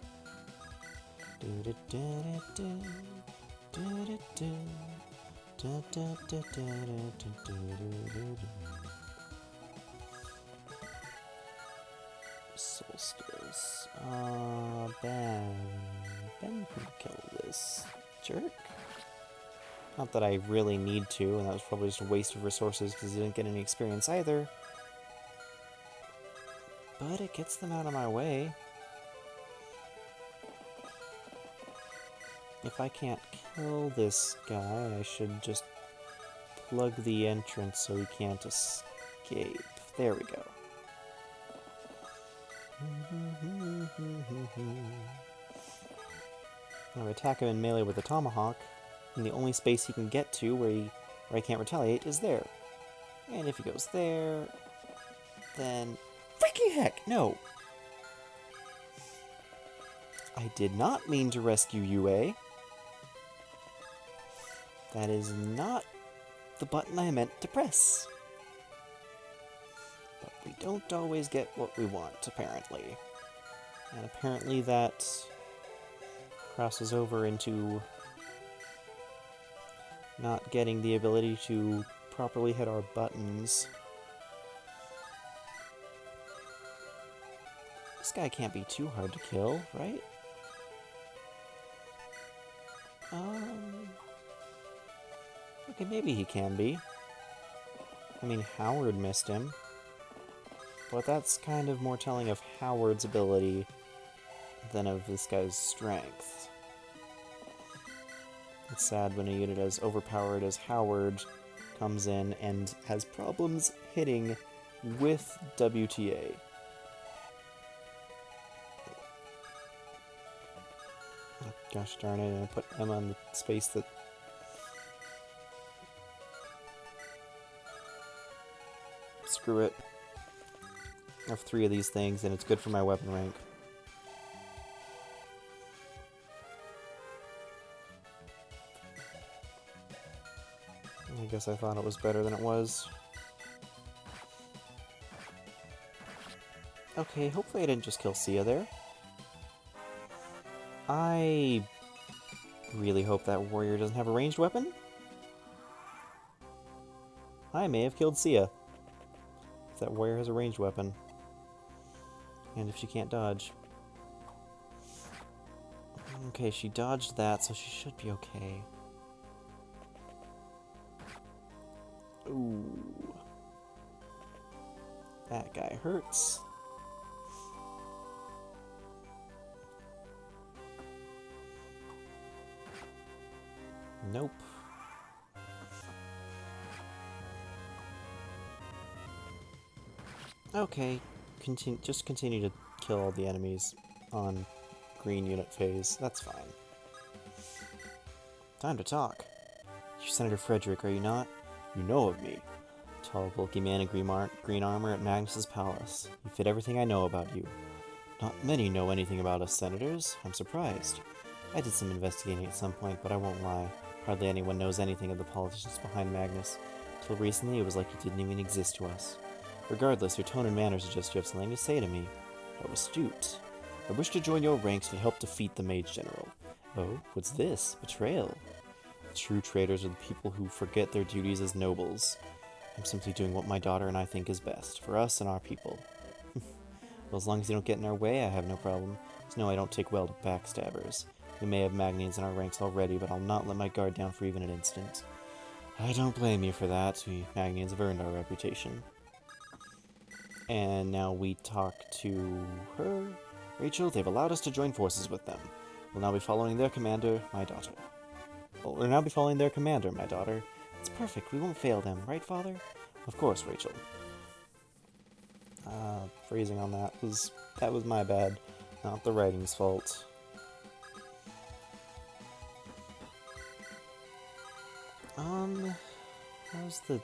Solstice. Ben can kill this jerk. Not that I really need to, and that was probably just a waste of resources because he didn't get any experience either. But it gets them out of my way. If I can't kill this guy, I should just plug the entrance so he can't escape. There we go. I'm attack him in melee with a tomahawk, and the only space he can get to where I can't retaliate is there. And if he goes there, then... freaking heck, no! I did not mean to rescue UA. That is not the button I meant to press. But we don't always get what we want, apparently. And apparently that crosses over into not getting the ability to properly hit our buttons. This guy can't be too hard to kill, right? Okay, maybe he can be. I mean, Howard missed him. But that's kind of more telling of Howard's ability than of this guy's strength. It's sad when a unit as overpowered as Howard comes in and has problems hitting with WTA. Oh, gosh darn it, and I put Emma in the space that... Screw it. I have 3 of these things, and it's good for my weapon rank. I guess I thought it was better than it was. Okay, hopefully I didn't just kill Sia there. I really hope that warrior doesn't have a ranged weapon. I may have killed Sia. If that warrior has a ranged weapon. And if she can't dodge. Okay, she dodged that, so she should be okay. Ooh. That guy hurts. Nope. Okay, just continue to kill all the enemies on green unit phase. That's fine. Time to talk. You're Senator Frederick, are you not? You know of me. Tall, bulky man in green armor at Magnus's palace. You fit everything I know about you. Not many know anything about us senators. I'm surprised. I did some investigating at some point, but I won't lie. Hardly anyone knows anything of the politicians behind Magnus. Till recently, it was like he didn't even exist to us. Regardless, your tone and manner suggest you have something to say to me. How astute. I wish to join your ranks to help defeat the Mage General. Oh, what's this? Betrayal. True traitors are the people who forget their duties as nobles. I'm simply doing what my daughter and I think is best, for us and our people. Well, as long as you don't get in our way, I have no problem. Just know I don't take well to backstabbers. We may have Magnians in our ranks already, but I'll not let my guard down for even an instant. I don't blame you for that. We Magnians have earned our reputation. And now we talk to her. Rachel, they've allowed us to join forces with them. We'll now be following their commander, my daughter. We'll now be following their commander, my daughter. It's perfect. We won't fail them, right, Father? Of course, Rachel. Phrasing on that was my bad, not the writing's fault. How's the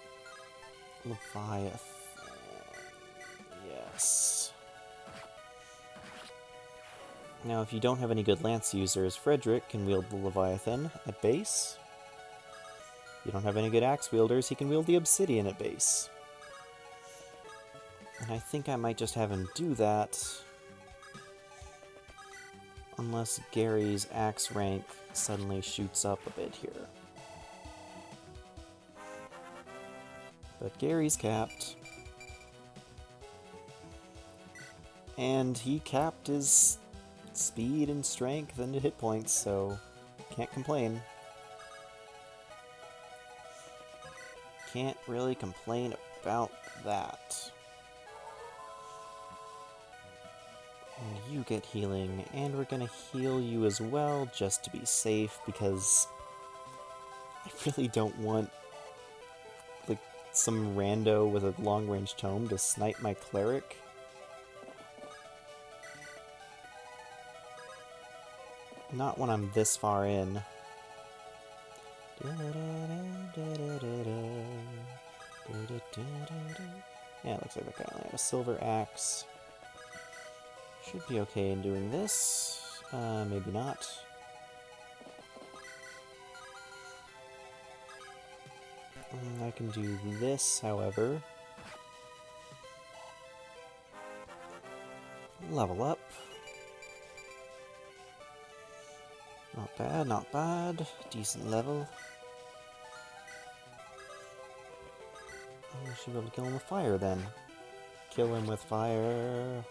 Leviathan? Yes. Now, if you don't have any good lance users, Frederick can wield the Leviathan at base. If you don't have any good axe wielders, he can wield the Obsidian at base. And I think I might just have him do that. Unless Gary's axe rank suddenly shoots up a bit here. But Gary's capped. And he capped his speed and strength and hit points, so can't complain. Can't really complain about that. And you get healing, and we're gonna heal you as well, just to be safe, because I really don't want, like, some rando with a long-range tome to snipe my cleric. Not when I'm this far in. Yeah, it looks like that guy only had a silver axe. Should be okay in doing this. Maybe not. I can do this, however. Level up. Not bad, not bad. Decent level. I should be able to kill him with fire then. Kill him with fire.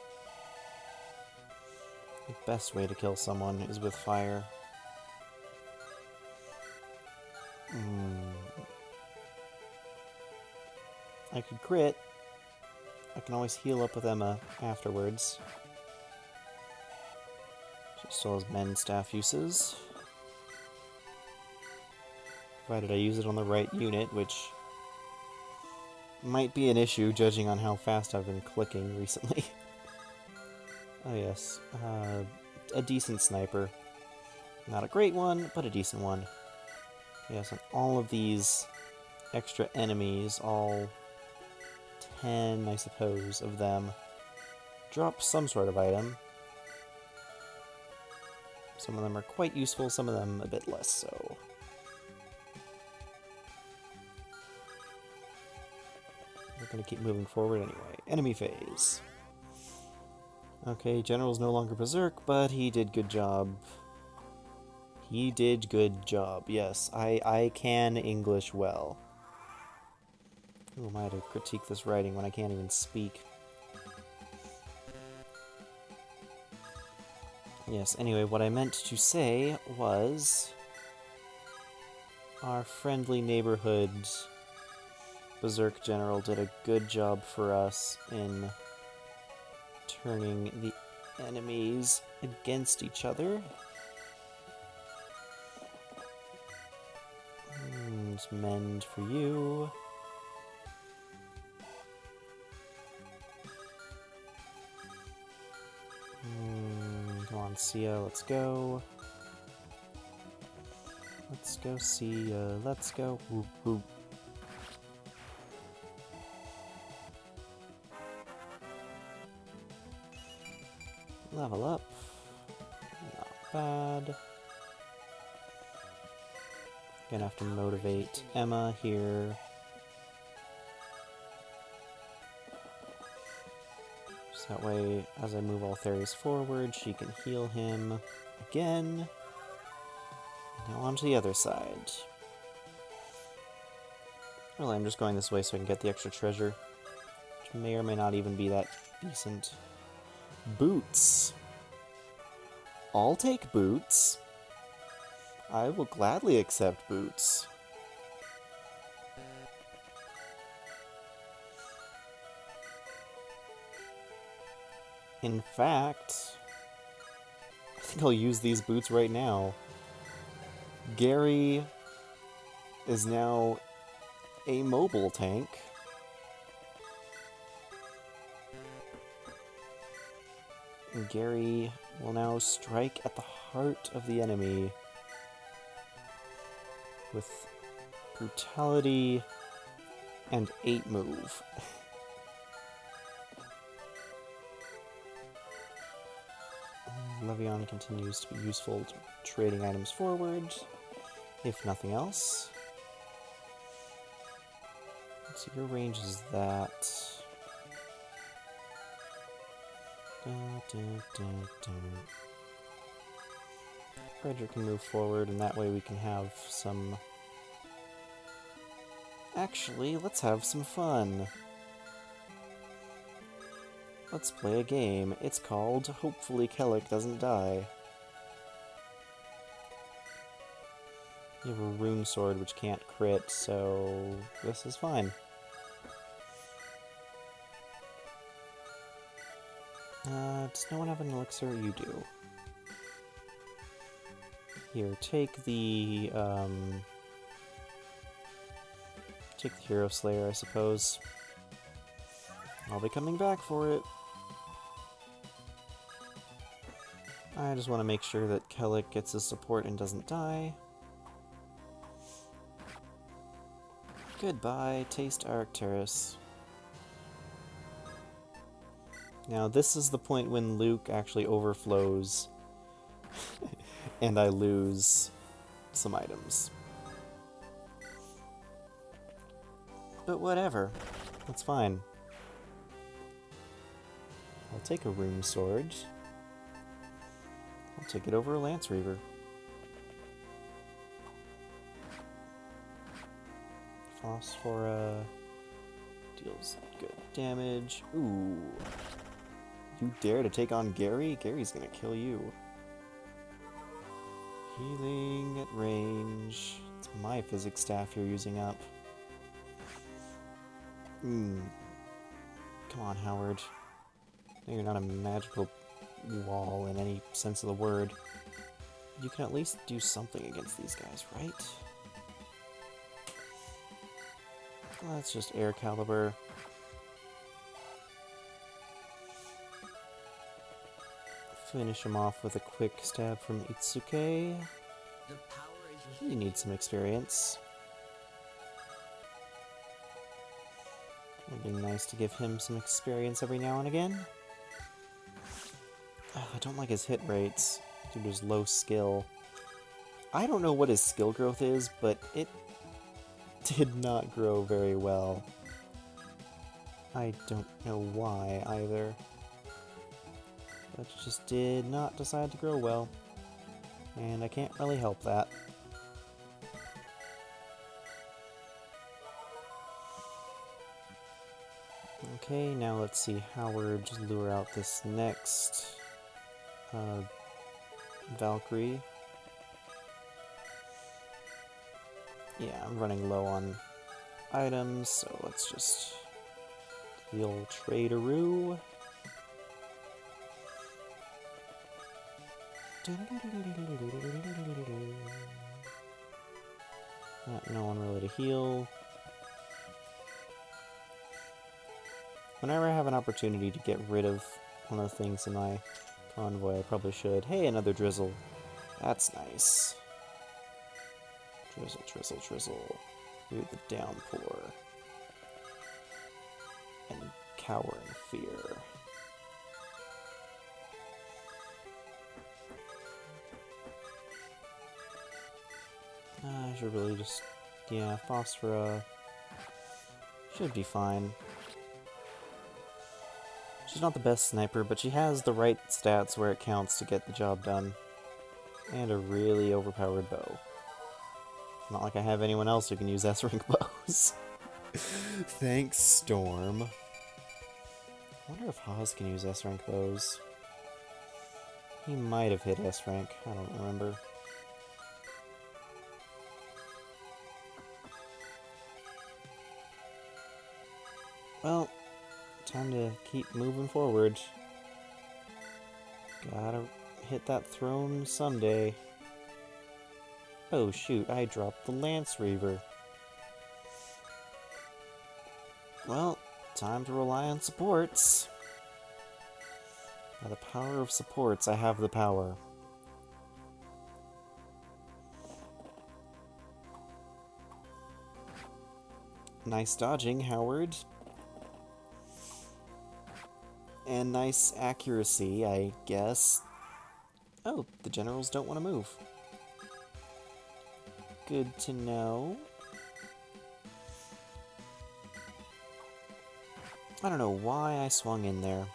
The best way to kill someone is with fire. I could crit. I can always heal up with Emma afterwards. She still has Mend Staff uses. Provided I use it on the right unit, which might be an issue judging on how fast I've been clicking recently. Oh yes, a decent sniper. Not a great one, but a decent one. Yes, and all of these extra enemies, all 10, I suppose, of them, drop some sort of item. Some of them are quite useful, some of them a bit less so. We're gonna keep moving forward anyway. Enemy phase. Okay, General's no longer Berserk, but he did good job. He did good job, yes. I can English well. Who am I to critique this writing when I can't even speak? Yes, anyway, what I meant to say was our friendly neighborhood Berserk General did a good job for us in turning the enemies against each other. And mend for you. Come on, Sia, let's go. Let's go, Sia, let's go. Whoop, whoop. Level up. Not bad. Gonna have to motivate Emma here. So that way, as I move Alectaris forward, she can heal him again. And now on to the other side. Really, I'm just going this way so I can get the extra treasure, which may or may not even be that decent. Boots. I'll take boots. I will gladly accept boots. In fact, I think I'll use these boots right now. Gary is now a mobile tank. Gary will now strike at the heart of the enemy with brutality and 8 move. Levion continues to be useful to trading items forward, if nothing else. So your range is that. Frederick can move forward, and that way we can have some... Actually, let's have some fun. Let's play a game. It's called Hopefully Kelik Doesn't Die. You have a rune sword which can't crit, so this is fine. Does no one have an elixir? You do. Here, take the Hero Slayer, I suppose. I'll be coming back for it. I just want to make sure that Kelik gets his support and doesn't die. Goodbye, taste Arectaris. Now this is the point when Luke actually overflows and I lose some items. But whatever, that's fine. I'll take a rune sword. I'll take it over a Lance Reaver. Phosphora. deals good damage. Ooh. You dare to take on Gary? Gary's gonna kill you. Healing at range. It's my Berserk Staff you're using up. Come on, Howard. No, you're not a magical wall in any sense of the word. You can at least do something against these guys, right? Let's just air caliber. Finish him off with a quick stab from Itsuke. You need some experience. It'd be nice to give him some experience every now and again. I don't like his hit rates due to his low skill. I don't know what his skill growth is, but it did not grow very well. I don't know why either. But it just did not decide to grow well. And I can't really help that. Okay, now let's see Howard lure out this next Valkyrie. Yeah, I'm running low on items, so let's just the old traderoo. No one really to heal. Whenever I have an opportunity to get rid of one of the things in my convoy, I probably should. Hey, another drizzle. That's nice. Drizzle, drizzle, drizzle. Through the downpour. And cower in fear. I should really just... yeah, Phosphora should be fine. She's not the best sniper, but she has the right stats where it counts to get the job done. And a really overpowered bow. Not like I have anyone else who can use S-rank bows. Thanks, Storm. I wonder if Haas can use S-rank bows. He might have hit S-rank, I don't remember. Well, time to keep moving forward. Gotta hit that throne someday. Oh shoot, I dropped the Lance Reaver. Well, time to rely on supports. By the power of supports, I have the power. Nice dodging, Howard. And nice accuracy, I guess. Oh, the generals don't want to move. Good to know. I don't know why I swung in there.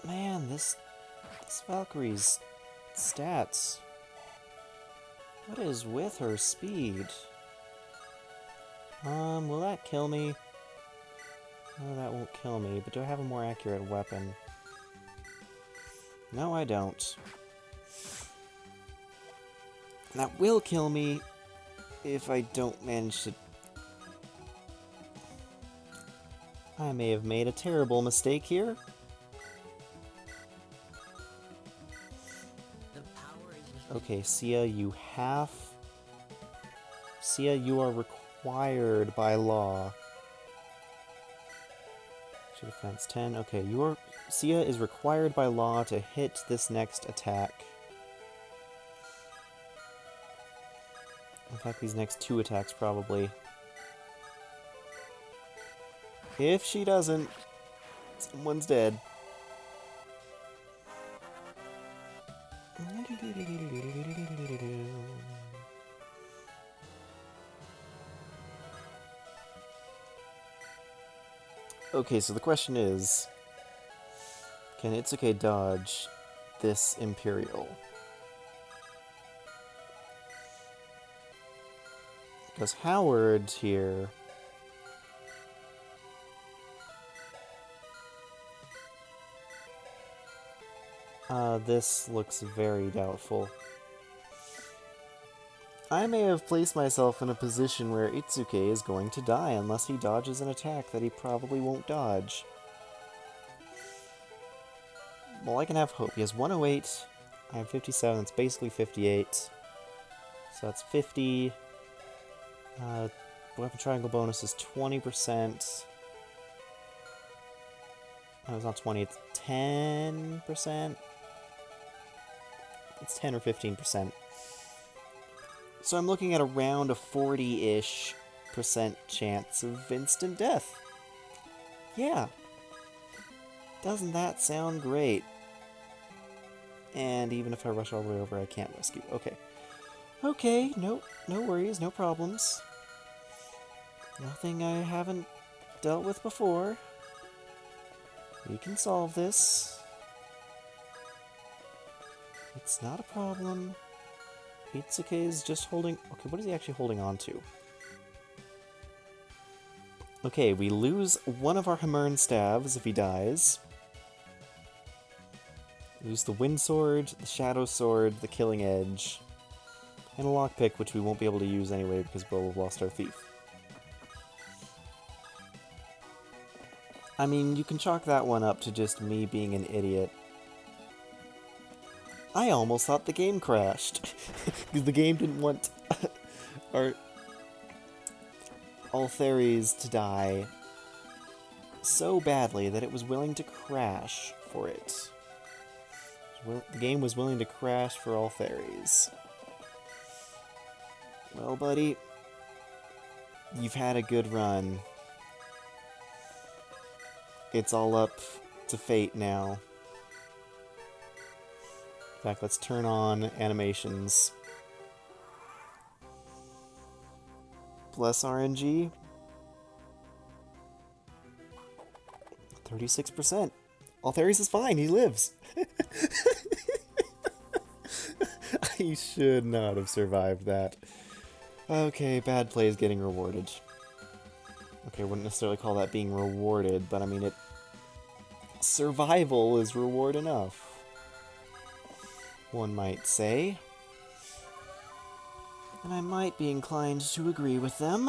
Man, this Valkyrie's stats. What is with her speed? Will that kill me? No, that won't kill me, but do I have a more accurate weapon? No, I don't. That will kill me if I don't manage to... I may have made a terrible mistake here. Okay, Sia, you have... Sia, you are required by law. To defense 10. Okay, Sia is required by law to hit this next attack. In fact, these next two attacks probably. If she doesn't, someone's dead. Okay, so the question is, can Itsuke dodge this Imperial? Because Howard here... this looks very doubtful. I may have placed myself in a position where Itsuke is going to die unless he dodges an attack that he probably won't dodge. Well, I can have hope. He has 108. I have 57. It's basically 58. So that's 50. Weapon triangle bonus is 20%. No, it's not 20. It's 10%. It's 10 or 15%. So I'm looking at around a 40-ish % chance of instant death. Yeah. Doesn't that sound great? And even if I rush all the way over, I can't rescue. Okay. Okay, no worries, no problems. Nothing I haven't dealt with before. We can solve this. It's not a problem. Itsuke is just holding... Okay, what is he actually holding on to? Okay, we lose one of our Hamern staves if he dies. Lose the Wind Sword, the Shadow Sword, the Killing Edge, and a Lockpick, which we won't be able to use anyway because we'll have lost our Thief. I mean, you can chalk that one up to just me being an idiot. I almost thought the game crashed. Because the game didn't want our Altheres to die so badly that it was willing to crash for it. The game was willing to crash for Altheres. Well, buddy, you've had a good run. It's all up to fate now. In fact, let's turn on animations. Bless RNG. 36%. Altheres is fine, he lives. I should not have survived that. Okay, bad play is getting rewarded. Okay, I wouldn't necessarily call that being rewarded, but I mean, survival is reward enough, one might say. And I might be inclined to agree with them.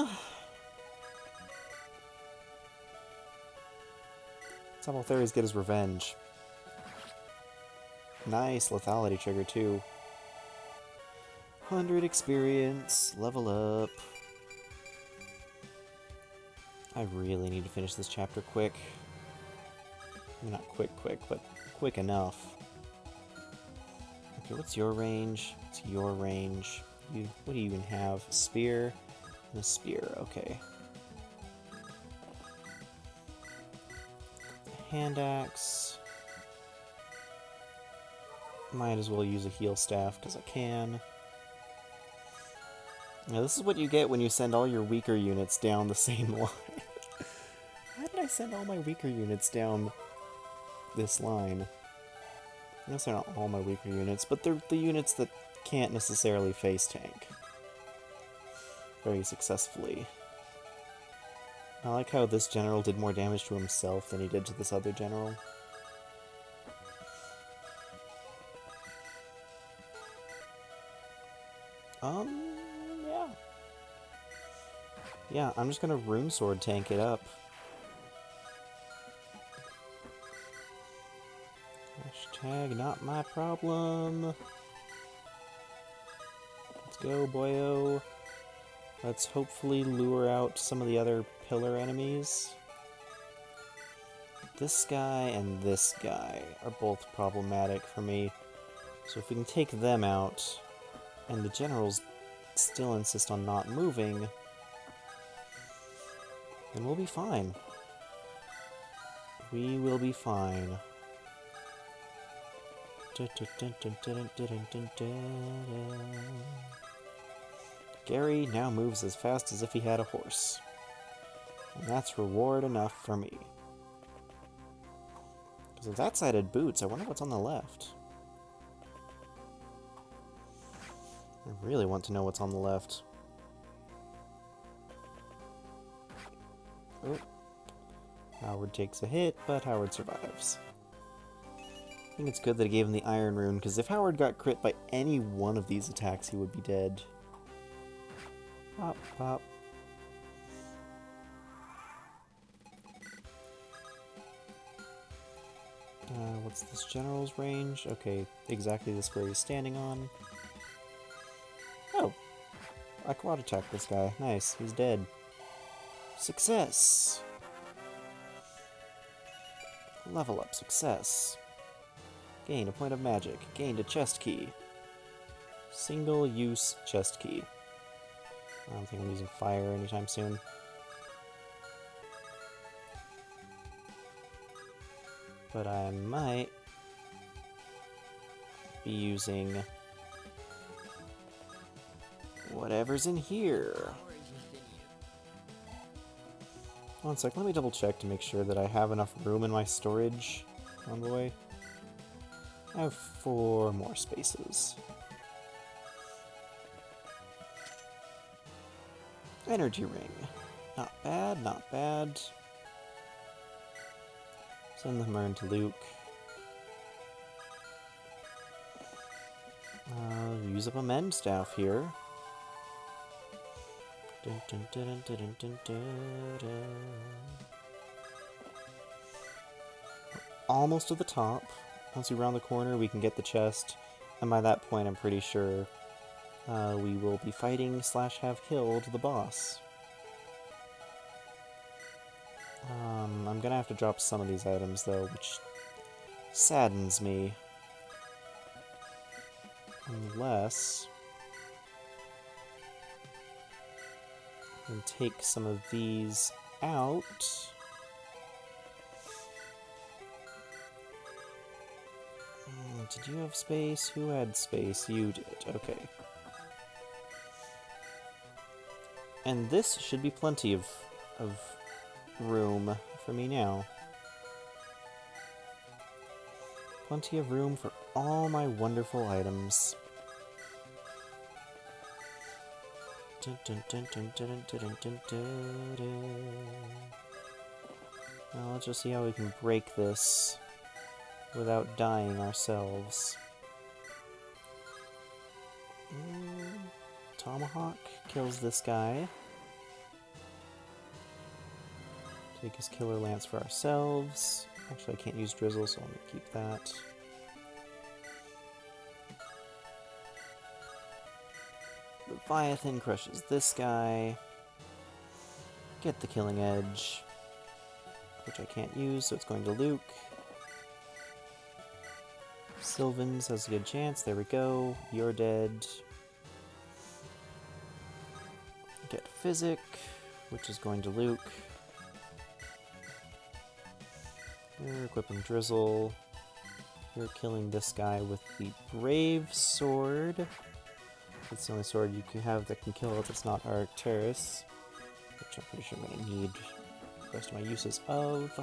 Let's have Altheres get his revenge. Nice lethality trigger, too. 100 experience, level up. I really need to finish this chapter quick. I mean, not quick, but quick enough. Okay, what's your range? What's your range? What do you even have? A spear? And a spear, okay. Hand axe. Might as well use a heal staff, because I can. Now, this is what you get when you send all your weaker units down the same line. How did I send all my weaker units down this line? I guess they're not all my weaker units, but they're the units that can't necessarily face tank very successfully. I like how this general did more damage to himself than he did to this other general. Yeah. Yeah, I'm just gonna Rune Sword tank it up. Hashtag not my problem. Let's go, boyo. Let's hopefully lure out some of the other pillar enemies. This guy and this guy are both problematic for me. So if we can take them out, and the generals still insist on not moving, then we'll be fine. We will be fine. Gary now moves as fast as if he had a horse. And that's reward enough for me. Because if that side had boots, I wonder what's on the left. I really want to know what's on the left. Oh. Howard takes a hit, but Howard survives. I think it's good that I gave him the Iron Rune, because if Howard got crit by any one of these attacks, he would be dead. Pop, pop. What's this general's range? Okay, exactly the square he's standing on. Oh! I quad attacked this guy. Nice, he's dead. Success! Level up, success. Gain a point of magic. Gained a chest key. Single-use chest key. I don't think I'm using fire anytime soon. But I might be using whatever's in here. One sec, let me double check to make sure that I have enough room in my storage on the way. I have 4 more spaces. Energy ring. Not bad, not bad. Send the Mern to Luke. Use up a mend staff here. Dun, dun, dun, dun, dun, dun, dun, dun. Almost to the top. Once we round the corner, we can get the chest, and by that point, I'm pretty sure we will be fighting / have killed the boss. I'm gonna have to drop some of these items though, which saddens me. Unless I can take some of these out. Did you have space? Who had space? You did. Okay. And this should be plenty of room for me now. Plenty of room for all my wonderful items. Dun, dun, dun, dun, dun, dun, dun, dun, dun, dun. Now let's just see how we can break this without dying ourselves. Tomahawk kills this guy. Take his killer lance for ourselves. Actually, I can't use drizzle, so I'm gonna keep that. Leviathan crushes this guy. Get the killing edge, which I can't use, so it's going to Luke. Sylvans has a good chance. There we go. You're dead. Get Physic, which is going to Luke. You're equipping Drizzle. You're killing this guy with the Brave Sword. That's the only sword you can have that can kill if it's not Arectaris, which I'm pretty sure I'm going to need the rest of my uses of.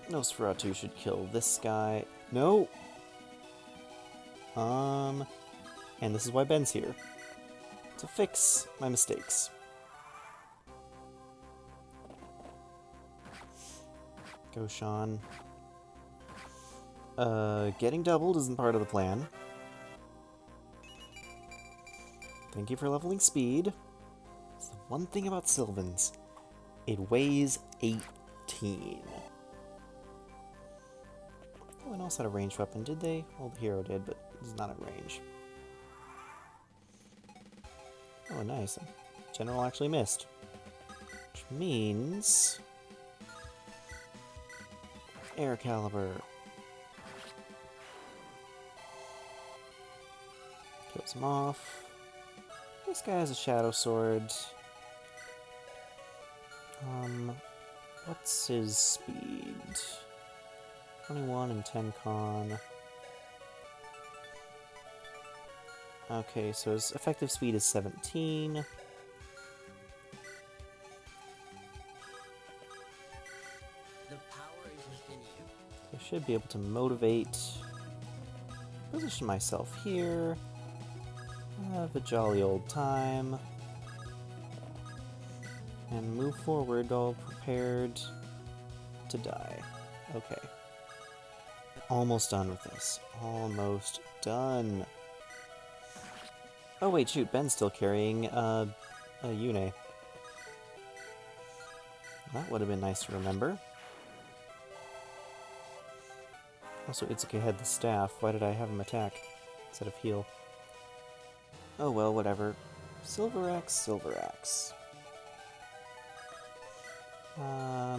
Nosferatu should kill this guy. No! And this is why Ben's here. To fix my mistakes. Go, Sean. Getting doubled isn't part of the plan. Thank you for leveling speed. It's the one thing about Sylvans. It weighs 18. No one else had a ranged weapon, did they? Well, the hero did, but it's not at range. Oh, nice. General actually missed. Which means... Air Caliber. Kills him off. This guy has a Shadow Sword. What's his speed? 21 and 10 con. Okay, so his effective speed is 17. I should be able to motivate. Position myself here. Have a jolly old time. And move forward, all prepared to die. Okay. Almost done with this. Almost done. Oh wait, shoot, Ben's still carrying a Yune. That would have been nice to remember. Also, Itsuki had the staff. Why did I have him attack instead of heal? Oh well, whatever. Silver Axe, Silver Axe.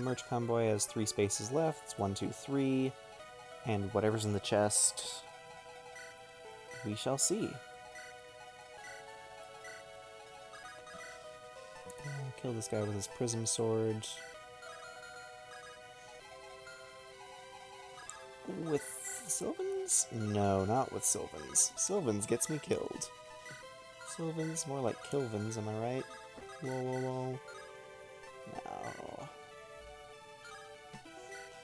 Merch Convoy has 3 spaces left. It's 1, 2, 3. And whatever's in the chest, we shall see. Kill this guy with his prism sword. With Sylvans? No, not with Sylvans. Sylvans gets me killed. Sylvans, more like Kilvans, am I right? Whoa, whoa, whoa. No.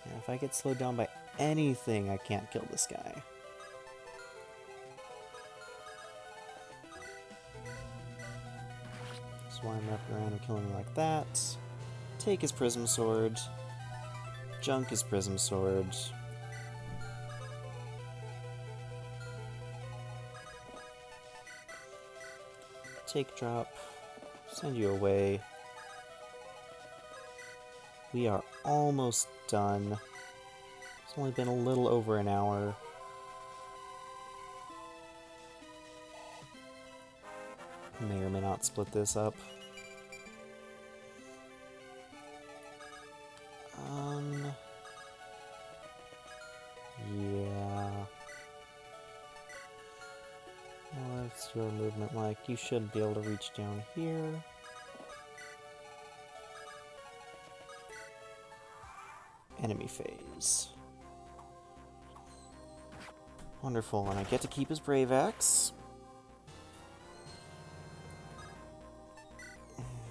And if I get slowed down by anything, I can't kill this guy. That's why I'm wrapping around and killing him like that. Take his prism sword. Junk his prism sword. Take drop. Send you away. We are almost done. It's only been a little over an hour. May or may not split this up. Yeah. What's your movement like? You should be able to reach down here. Enemy phase. Wonderful, and I get to keep his Brave Axe.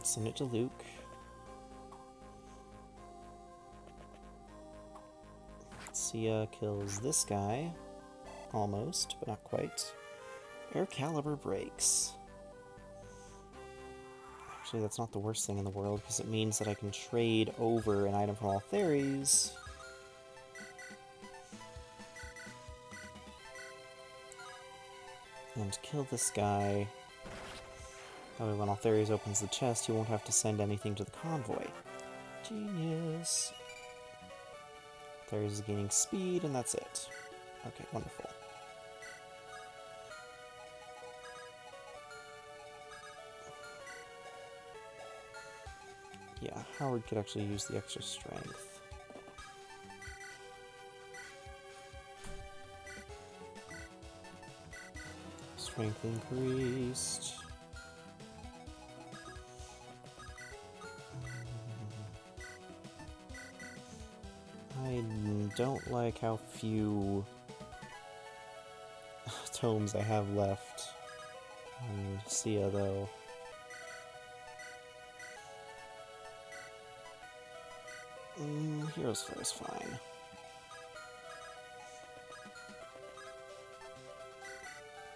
Send it to Luke. Sia kills this guy. Almost, but not quite. Air Caliber breaks. Actually, that's not the worst thing in the world, because it means that I can trade over an item from Alectaris. And kill this guy. That way when Alectaris opens the chest, he won't have to send anything to the convoy. Genius! Alectaris is gaining speed, and that's it. Okay, wonderful. Yeah, Howard could actually use the extra strength. Strength increased. I don't like how few tomes I have left on Sia, though. Hero's Flare is fine.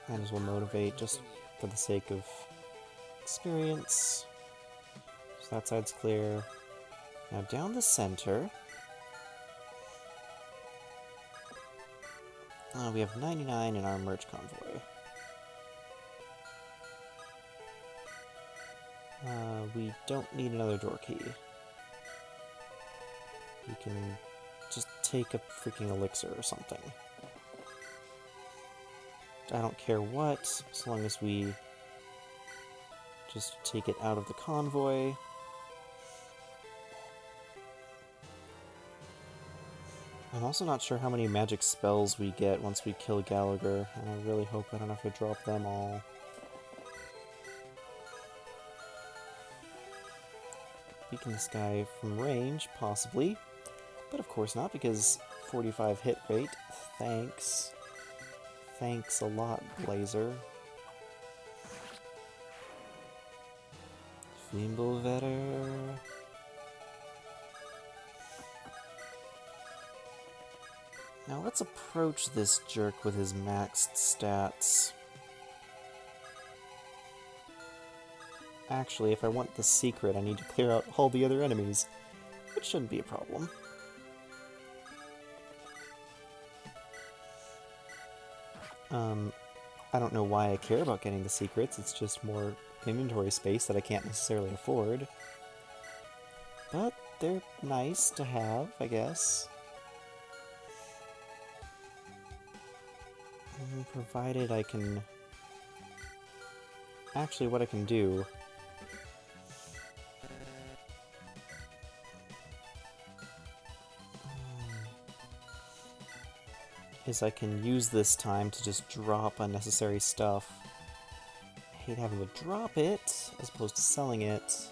Might as well motivate just for the sake of experience. So that side's clear. Now down the center. We have 99 in our merch convoy. We don't need another door key. We can just take a freaking elixir or something. I don't care what, as long as we just take it out of the convoy. I'm also not sure how many magic spells we get once we kill Galagar, and I really hope I don't have to drop them all. Weaken this guy from range, possibly. But of course not, because 45 hit rate. Thanks. Thanks a lot, Blazer. Fimbulvetter. Now let's approach this jerk with his maxed stats. Actually, if I want the secret, I need to clear out all the other enemies, which shouldn't be a problem. I don't know why I care about getting the secrets, it's just more inventory space that I can't necessarily afford. But they're nice to have, I guess. Provided I can... Actually, what I can do... is I can use this time to just drop unnecessary stuff. I hate having to drop it, as opposed to selling it.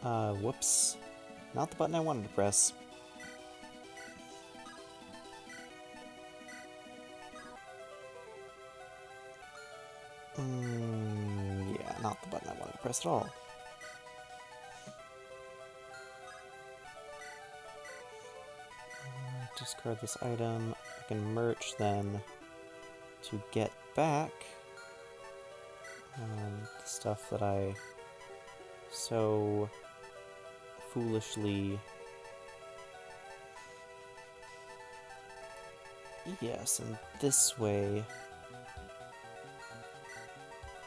Whoops. Not the button I wanted to press. Yeah, not the button I wanted to press at all. Discard this item. I can merch then to get back the stuff that I so foolishly... Yes, and this way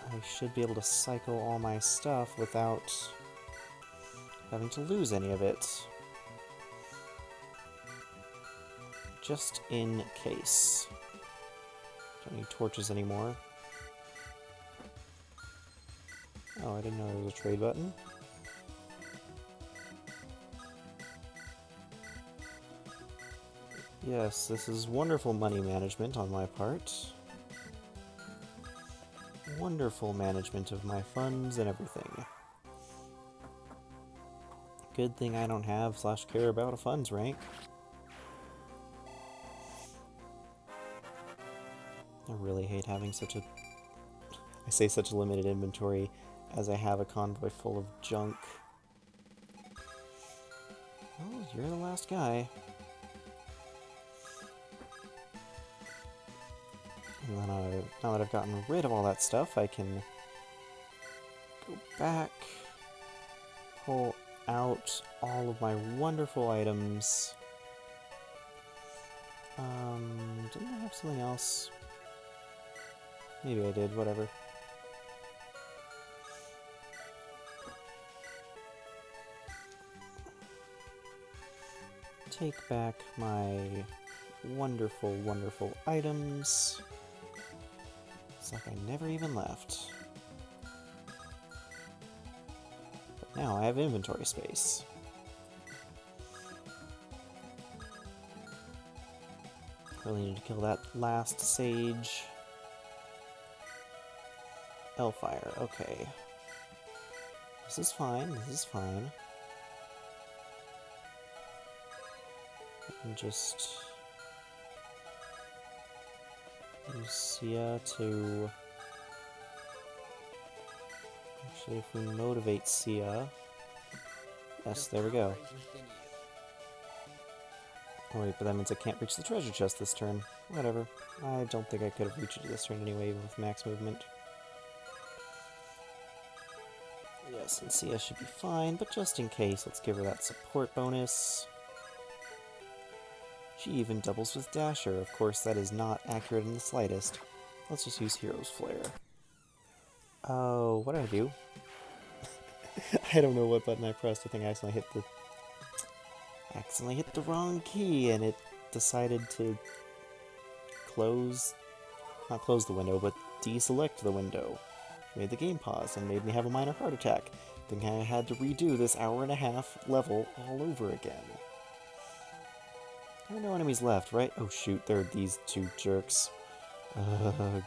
I should be able to cycle all my stuff without having to lose any of it. Just in case. Don't need torches anymore. Oh, I didn't know there was a trade button. Yes, this is wonderful money management on my part. Wonderful management of my funds and everything. Good thing I don't have / care about a funds rank. I really hate having such a... I say such a limited inventory as I have a convoy full of junk. Oh, you're the last guy. And then now that I've gotten rid of all that stuff, I can go back, pull out all of my wonderful items. Didn't I have something else? Maybe I did, whatever. Take back my wonderful, wonderful items. It's like I never even left. But now I have inventory space. Really need to kill that last sage. Hellfire, okay. This is fine, this is fine. And just use Sia to... Actually, if we motivate Sia... Yes, there we go. Oh wait, but that means I can't reach the treasure chest this turn. Whatever. I don't think I could have reached it this turn anyway, even with max movement. Yes, and Sia should be fine, but just in case, let's give her that support bonus. She even doubles with Dasher. Of course, that is not accurate in the slightest. Let's just use Hero's Flare. Oh, what did I do? I don't know what button I pressed. I think I accidentally hit the wrong key, and it decided to not close the window, but deselect the window. Made the game pause and made me have a minor heart attack. Think I had to redo this hour-and-a-half level all over again. There are no enemies left, right? Oh shoot, there are these two jerks. Ugh.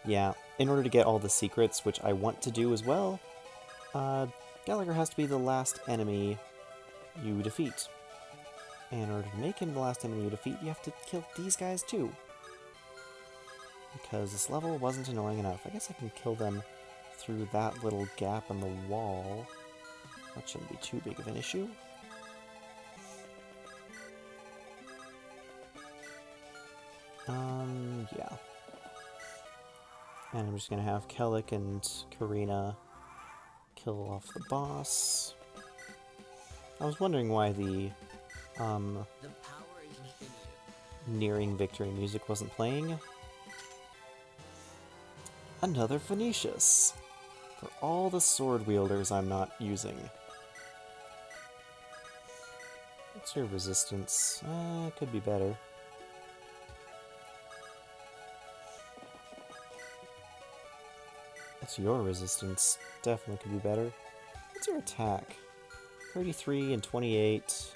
Yeah, in order to get all the secrets, which I want to do as well, Galagar has to be the last enemy you defeat. And in order to make him the last enemy you defeat, you have to kill these guys too. Because this level wasn't annoying enough. I guess I can kill them through that little gap in the wall. That shouldn't be too big of an issue. Yeah. And I'm just gonna have Kelik and Karina kill off the boss. I was wondering why the The power is within you. nearing victory music wasn't playing. Another Phoenicius! For all the sword wielders I'm not using. What's your resistance? Could be better. What's your resistance? Definitely could be better. What's your attack? 33 and 28.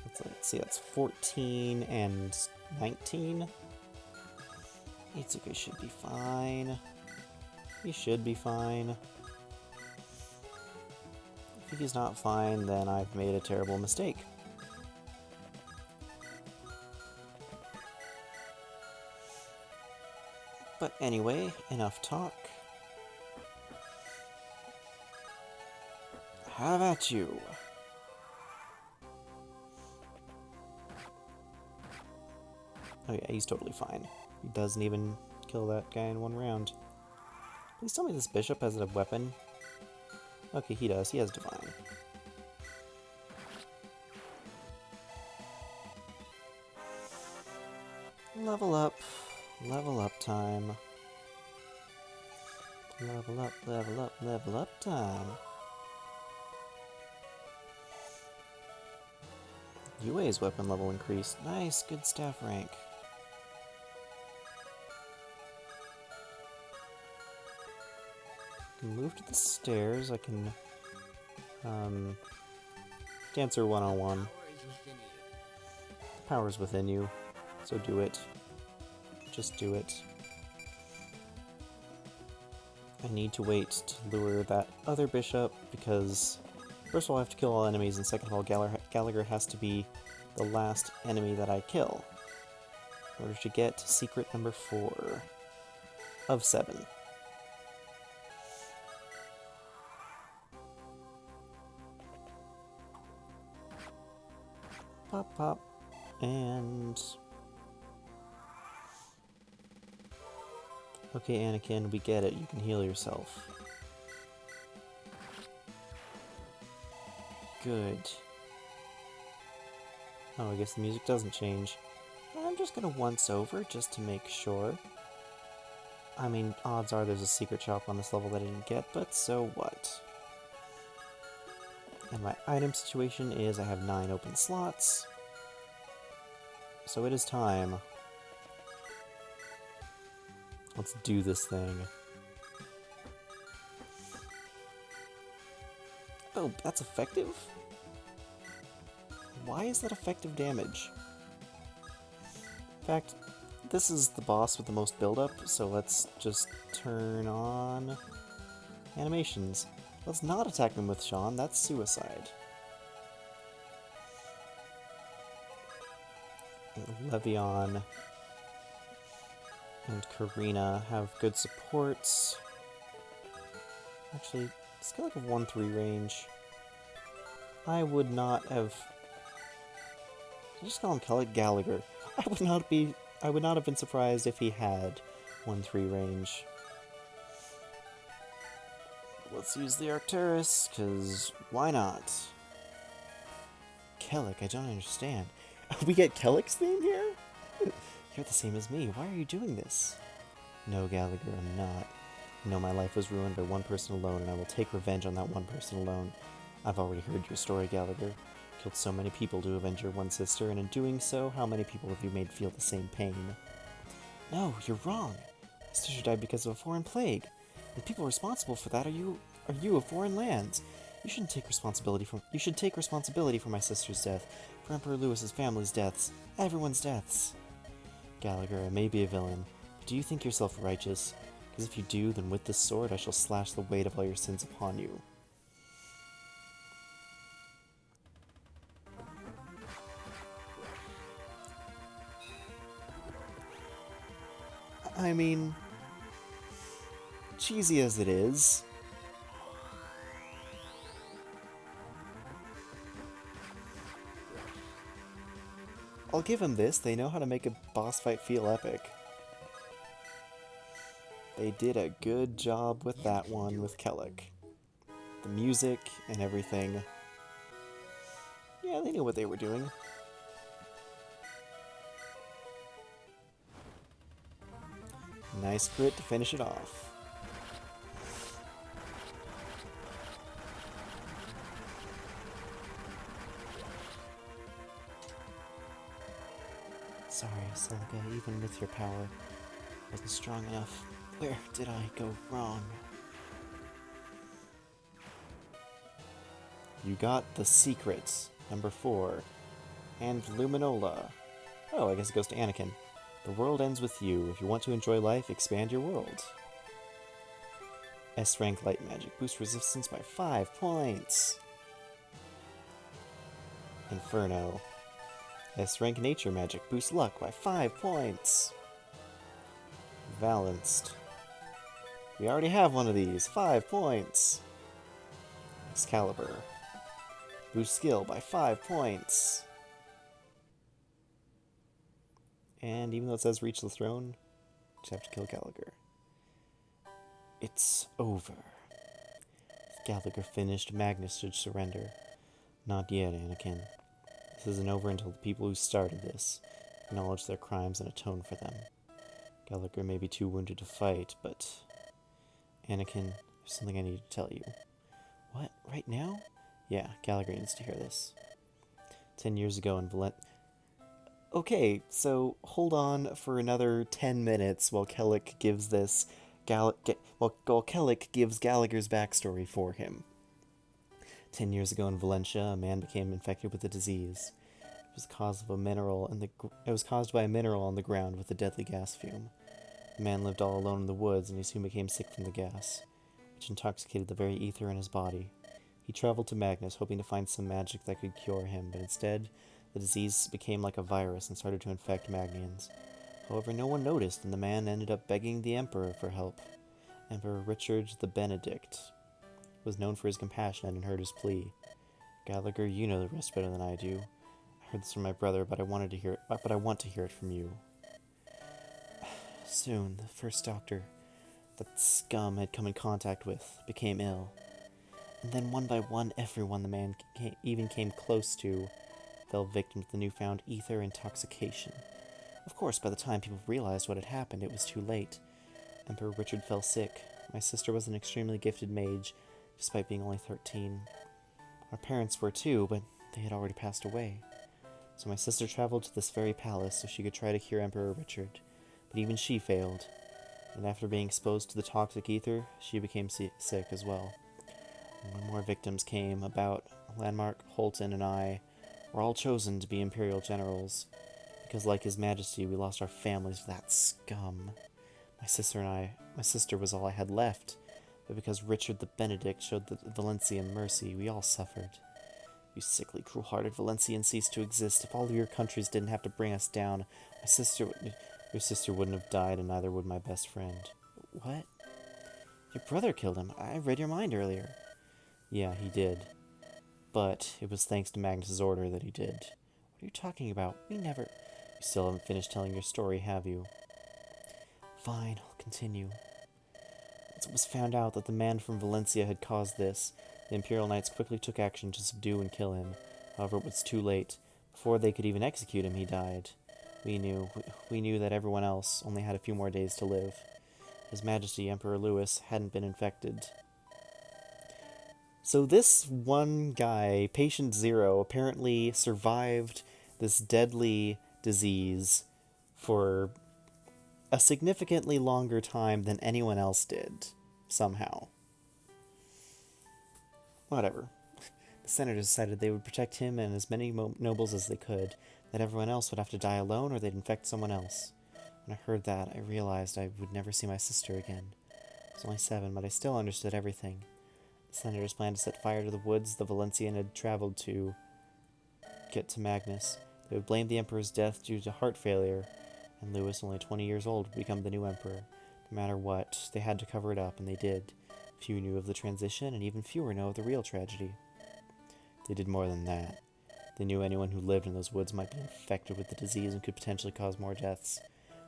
Let's see, that's 14 and 19. Itsuki should be fine. He should be fine. If he's not fine, then I've made a terrible mistake. But anyway, enough talk. Have at you! Oh yeah, he's totally fine. He doesn't even kill that guy in one round. Please tell me this bishop has a weapon. Okay, he does. He has divine. Level up. Level up time. Level up, level up, level up time. Yue's weapon level increased. Nice, good staff rank. I can move to the stairs. I can Dancer 101. Power is within you. The power's within you, so do it. Just do it. I need to wait to lure that other bishop, because first of all I have to kill all enemies, and second of all Galagar has to be the last enemy that I kill in order to get secret number 4 of 7. Pop, pop, and... Okay, Anakin, we get it. You can heal yourself. Good. Oh, I guess the music doesn't change. I'm just gonna once over just to make sure. I mean, odds are there's a secret shop on this level that I didn't get, but so what? And my item situation is I have 9 open slots. So it is time. Let's do this thing. Oh, that's effective? Why is that effective damage? In fact, this is the boss with the most build-up, so let's just turn on animations. Let's not attack them with Sean, that's suicide. And Levion and Karina have good supports. Actually, it's got like a 1-3 range. I would not have... Did I just call him Galagar? I would not have been surprised if he had 1-3 range. Let's use the Arectaris, because why not? Kelik, I don't understand. We get Kelik's theme here? You're the same as me. Why are you doing this? No, Galagar, I'm not. I know my life was ruined by one person alone, and I will take revenge on that one person alone. I've already heard your story, Galagar. Killed so many people to avenge your one sister, and in doing so, how many people have you made feel the same pain? No, you're wrong. My sister died because of a foreign plague. The people responsible for that are you of foreign lands. You should take responsibility for my sister's death, for Emperor Lewis's family's deaths, everyone's deaths. Galagar, I may be a villain, but do you think yourself righteous? Because if you do, then with this sword I shall slash the weight of all your sins upon you. I mean, cheesy as it is, I'll give them this. They know how to make a boss fight feel epic. They did a good job with that one with Kelik. The music and everything. Yeah, they knew what they were doing. Nice crit to finish it off. Sorry, Celica, even with your power, wasn't strong enough. Where did I go wrong? You got the secret, number 4, and Luminola. Oh, I guess it goes to Anakin. The world ends with you. If you want to enjoy life, expand your world. S-rank light magic. Boost resistance by 5 points. Inferno. S-rank nature magic. Boost luck by 5 points. Balanced. We already have one of these. 5 points. Excalibur. Boost skill by 5 points. And even though it says reach the throne, just have to kill Galagar. It's over. If Galagar finished, Magnus should surrender. Not yet, Anakin. This isn't over until the people who started this acknowledge their crimes and atone for them. Galagar may be too wounded to fight, but... Anakin, there's something I need to tell you. What? Right now? Yeah, Galagar needs to hear this. 10 years ago in Okay, so hold on for another 10 minutes while Kelik gives this... while Kelik gives Gallagher's backstory for him. 10 years ago in Valencia, a man became infected with a disease. It was caused by a mineral on the ground with a deadly gas fume. The man lived all alone in the woods, and he soon became sick from the gas, which intoxicated the very ether in his body. He traveled to Magnus, hoping to find some magic that could cure him, but instead, the disease became like a virus and started to infect Magnians. However, no one noticed, and the man ended up begging the Emperor for help. Emperor Richard the Benedict was known for his compassion and heard his plea. Gallagher, you know the rest better than I do. I heard this from my brother, but I want to hear it from you. Soon, the first doctor that scum had come in contact with became ill. And then one by one, everyone the man even came close to fell victim to the newfound ether intoxication. Of course, by the time people realized what had happened, it was too late. Emperor Richard fell sick. My sister was an extremely gifted mage, despite being only 13. Our parents were too, but they had already passed away. So my sister traveled to this very palace so she could try to cure Emperor Richard, but even she failed. And after being exposed to the toxic ether, she became sick as well. And when more victims came about, Landmark, Holton, and I were all chosen to be Imperial Generals, because like His Majesty, we lost our families to that scum. My sister was all I had left, but because Richard the Benedict showed the Valencian mercy, we all suffered. You sickly, cruel-hearted Valencians ceased to exist. If all of your countries didn't have to bring us down, your sister wouldn't have died, and neither would my best friend. What? Your brother killed him. I read your mind earlier. Yeah, he did. But it was thanks to Magnus's order that he did. What are you talking about? You still haven't finished telling your story, have you? Fine, I'll continue. Once it was found out that the man from Valencia had caused this, the Imperial Knights quickly took action to subdue and kill him. However, it was too late. Before they could even execute him, he died. We knew that everyone else only had a few more days to live. His Majesty, Emperor Louis, hadn't been infected. So this one guy, Patient Zero, apparently survived this deadly disease for a significantly longer time than anyone else did, somehow. Whatever. The senators decided they would protect him and as many nobles as they could, that everyone else would have to die alone or they'd infect someone else. When I heard that, I realized I would never see my sister again. I was only 7, but I still understood everything. The senators planned to set fire to the woods the Valencian had traveled to get to Magnus. They would blame the Emperor's death due to heart failure, and Louis, only 20 years old, would become the new Emperor. No matter what, they had to cover it up, and they did. Few knew of the transition, and even fewer know of the real tragedy. They did more than that. They knew anyone who lived in those woods might be infected with the disease and could potentially cause more deaths.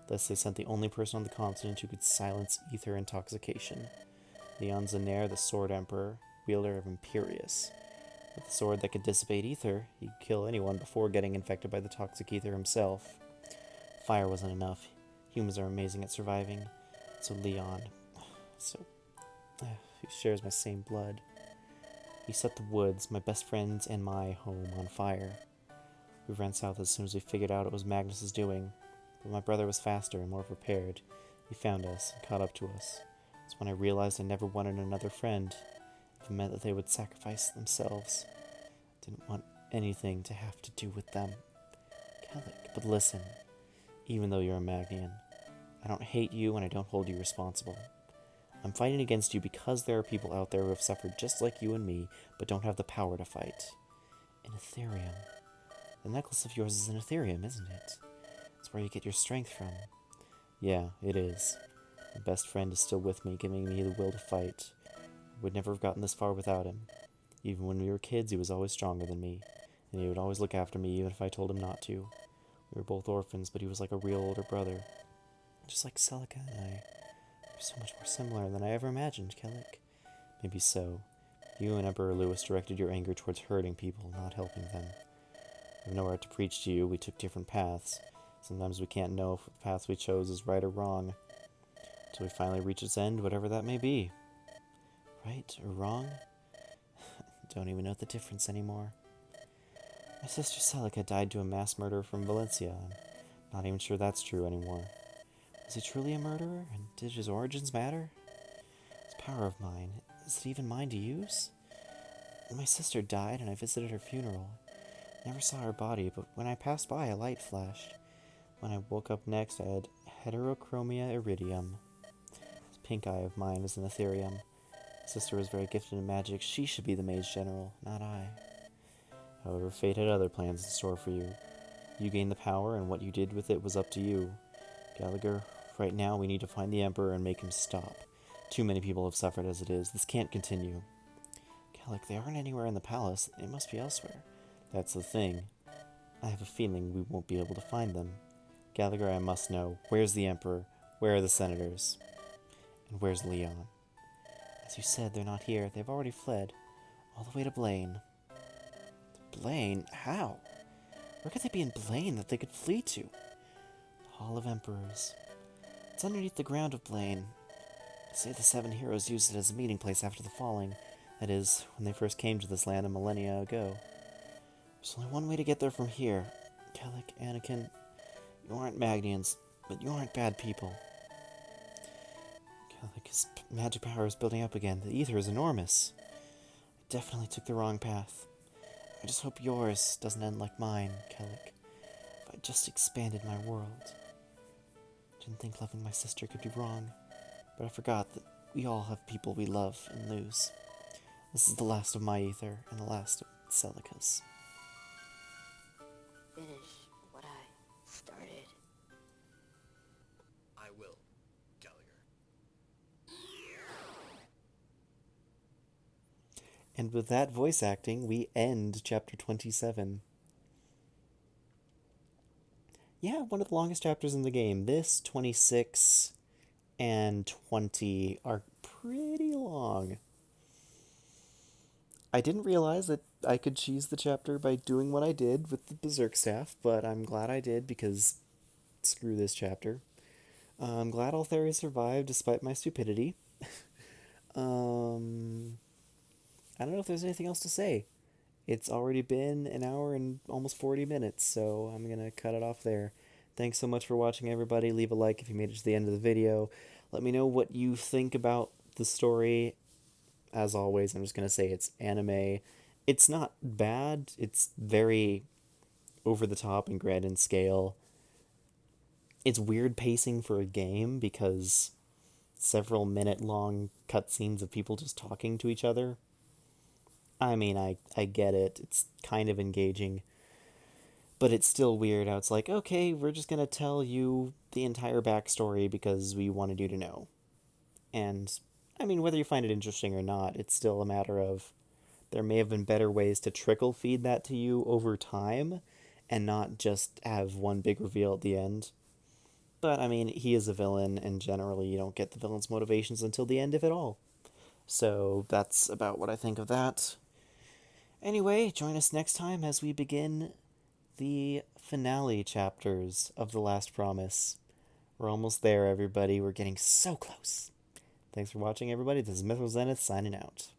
Thus, they sent the only person on the continent who could silence ether intoxication. Leon Zaner, the Sword Emperor, wielder of Imperius. With a sword that could dissipate ether, he could kill anyone before getting infected by the toxic ether himself. Fire wasn't enough. Humans are amazing at surviving. So Leon, who shares my same blood, he set the woods, my best friends, and my home on fire. We ran south as soon as we figured out it was Magnus's doing, but my brother was faster and more prepared. He found us and caught up to us. It's when I realized I never wanted another friend. If it meant that they would sacrifice themselves. I didn't want anything to have to do with them. Kelik, but listen, even though you're a Magnian, I don't hate you and I don't hold you responsible. I'm fighting against you because there are people out there who have suffered just like you and me, but don't have the power to fight. An Ethereum. The necklace of yours is an Ethereum, isn't it? It's where you get your strength from. Yeah, it is. My best friend is still with me, giving me the will to fight. I would never have gotten this far without him. Even when we were kids, he was always stronger than me, and he would always look after me even if I told him not to. We were both orphans, but he was like a real older brother. Just like Celica and I. We're so much more similar than I ever imagined, Kelik. Maybe so. You and Emperor Lewis directed your anger towards hurting people, not helping them. I have nowhere to preach to you. We took different paths. Sometimes we can't know if the path we chose is right or wrong. Until we finally reach its end, whatever that may be. Right or wrong? Don't even know the difference anymore. My sister Celica died to a mass murderer from Valencia. I'm not even sure that's true anymore. Was he truly a murderer? And did his origins matter? This power of mine, is it even mine to use? My sister died and I visited her funeral. Never saw her body, but when I passed by, a light flashed. When I woke up next, I had heterochromia iridium. This pink eye of mine is an Ethereum. My sister was very gifted in magic. She should be the mage general, not I. However, fate had other plans in store for you. You gained the power, and what you did with it was up to you. Galagar, right now we need to find the Emperor and make him stop. Too many people have suffered as it is. This can't continue. Kelik, they aren't anywhere in the palace. They must be elsewhere. That's the thing. I have a feeling we won't be able to find them. Galagar, I must know. Where's the Emperor? Where are the senators? And where's Leon? As you said, they're not here. They've already fled. All the way to Blaine. Blaine? How? Where could they be in Blaine that they could flee to? The Hall of Emperors. It's underneath the ground of Blaine. They say the Seven Heroes used it as a meeting place after the Falling. That is, when they first came to this land a millennia ago. There's only one way to get there from here. Kelik, Anakin, you aren't Magnians, but you aren't bad people. Kelik, his magic power is building up again. The ether is enormous. I definitely took the wrong path. I just hope yours doesn't end like mine, Kelik. If I just expanded my world. Didn't think loving my sister could be wrong, but I forgot that we all have people we love and lose. This is the last of my ether and the last of Celica's. Finish what I started. I will, Galagar. And with that voice acting, we end chapter 27. Yeah, one of the longest chapters in the game. This, 26, and 20 are pretty long. I didn't realize that I could cheese the chapter by doing what I did with the Berserk Staff, but I'm glad I did because screw this chapter. I'm glad Alectaris survived despite my stupidity. I don't know if there's anything else to say. It's already been an hour and almost 40 minutes, so I'm going to cut it off there. Thanks so much for watching, everybody. Leave a like if you made it to the end of the video. Let me know what you think about the story. As always, I'm just going to say it's anime. It's not bad. It's very over the top and grand in scale. It's weird pacing for a game because several minute-long cutscenes of people just talking to each other. I mean, I get it. It's kind of engaging. But it's still weird how it's like, okay, we're just going to tell you the entire backstory because we wanted you to know. And, I mean, whether you find it interesting or not, it's still a matter of there may have been better ways to trickle feed that to you over time and not just have one big reveal at the end. But, I mean, he is a villain, and generally you don't get the villain's motivations until the end, if at all. So that's about what I think of that. Anyway, join us next time as we begin the finale chapters of The Last Promise. We're almost there, everybody. We're getting so close. Thanks for watching, everybody. This is Mythos Zenith signing out.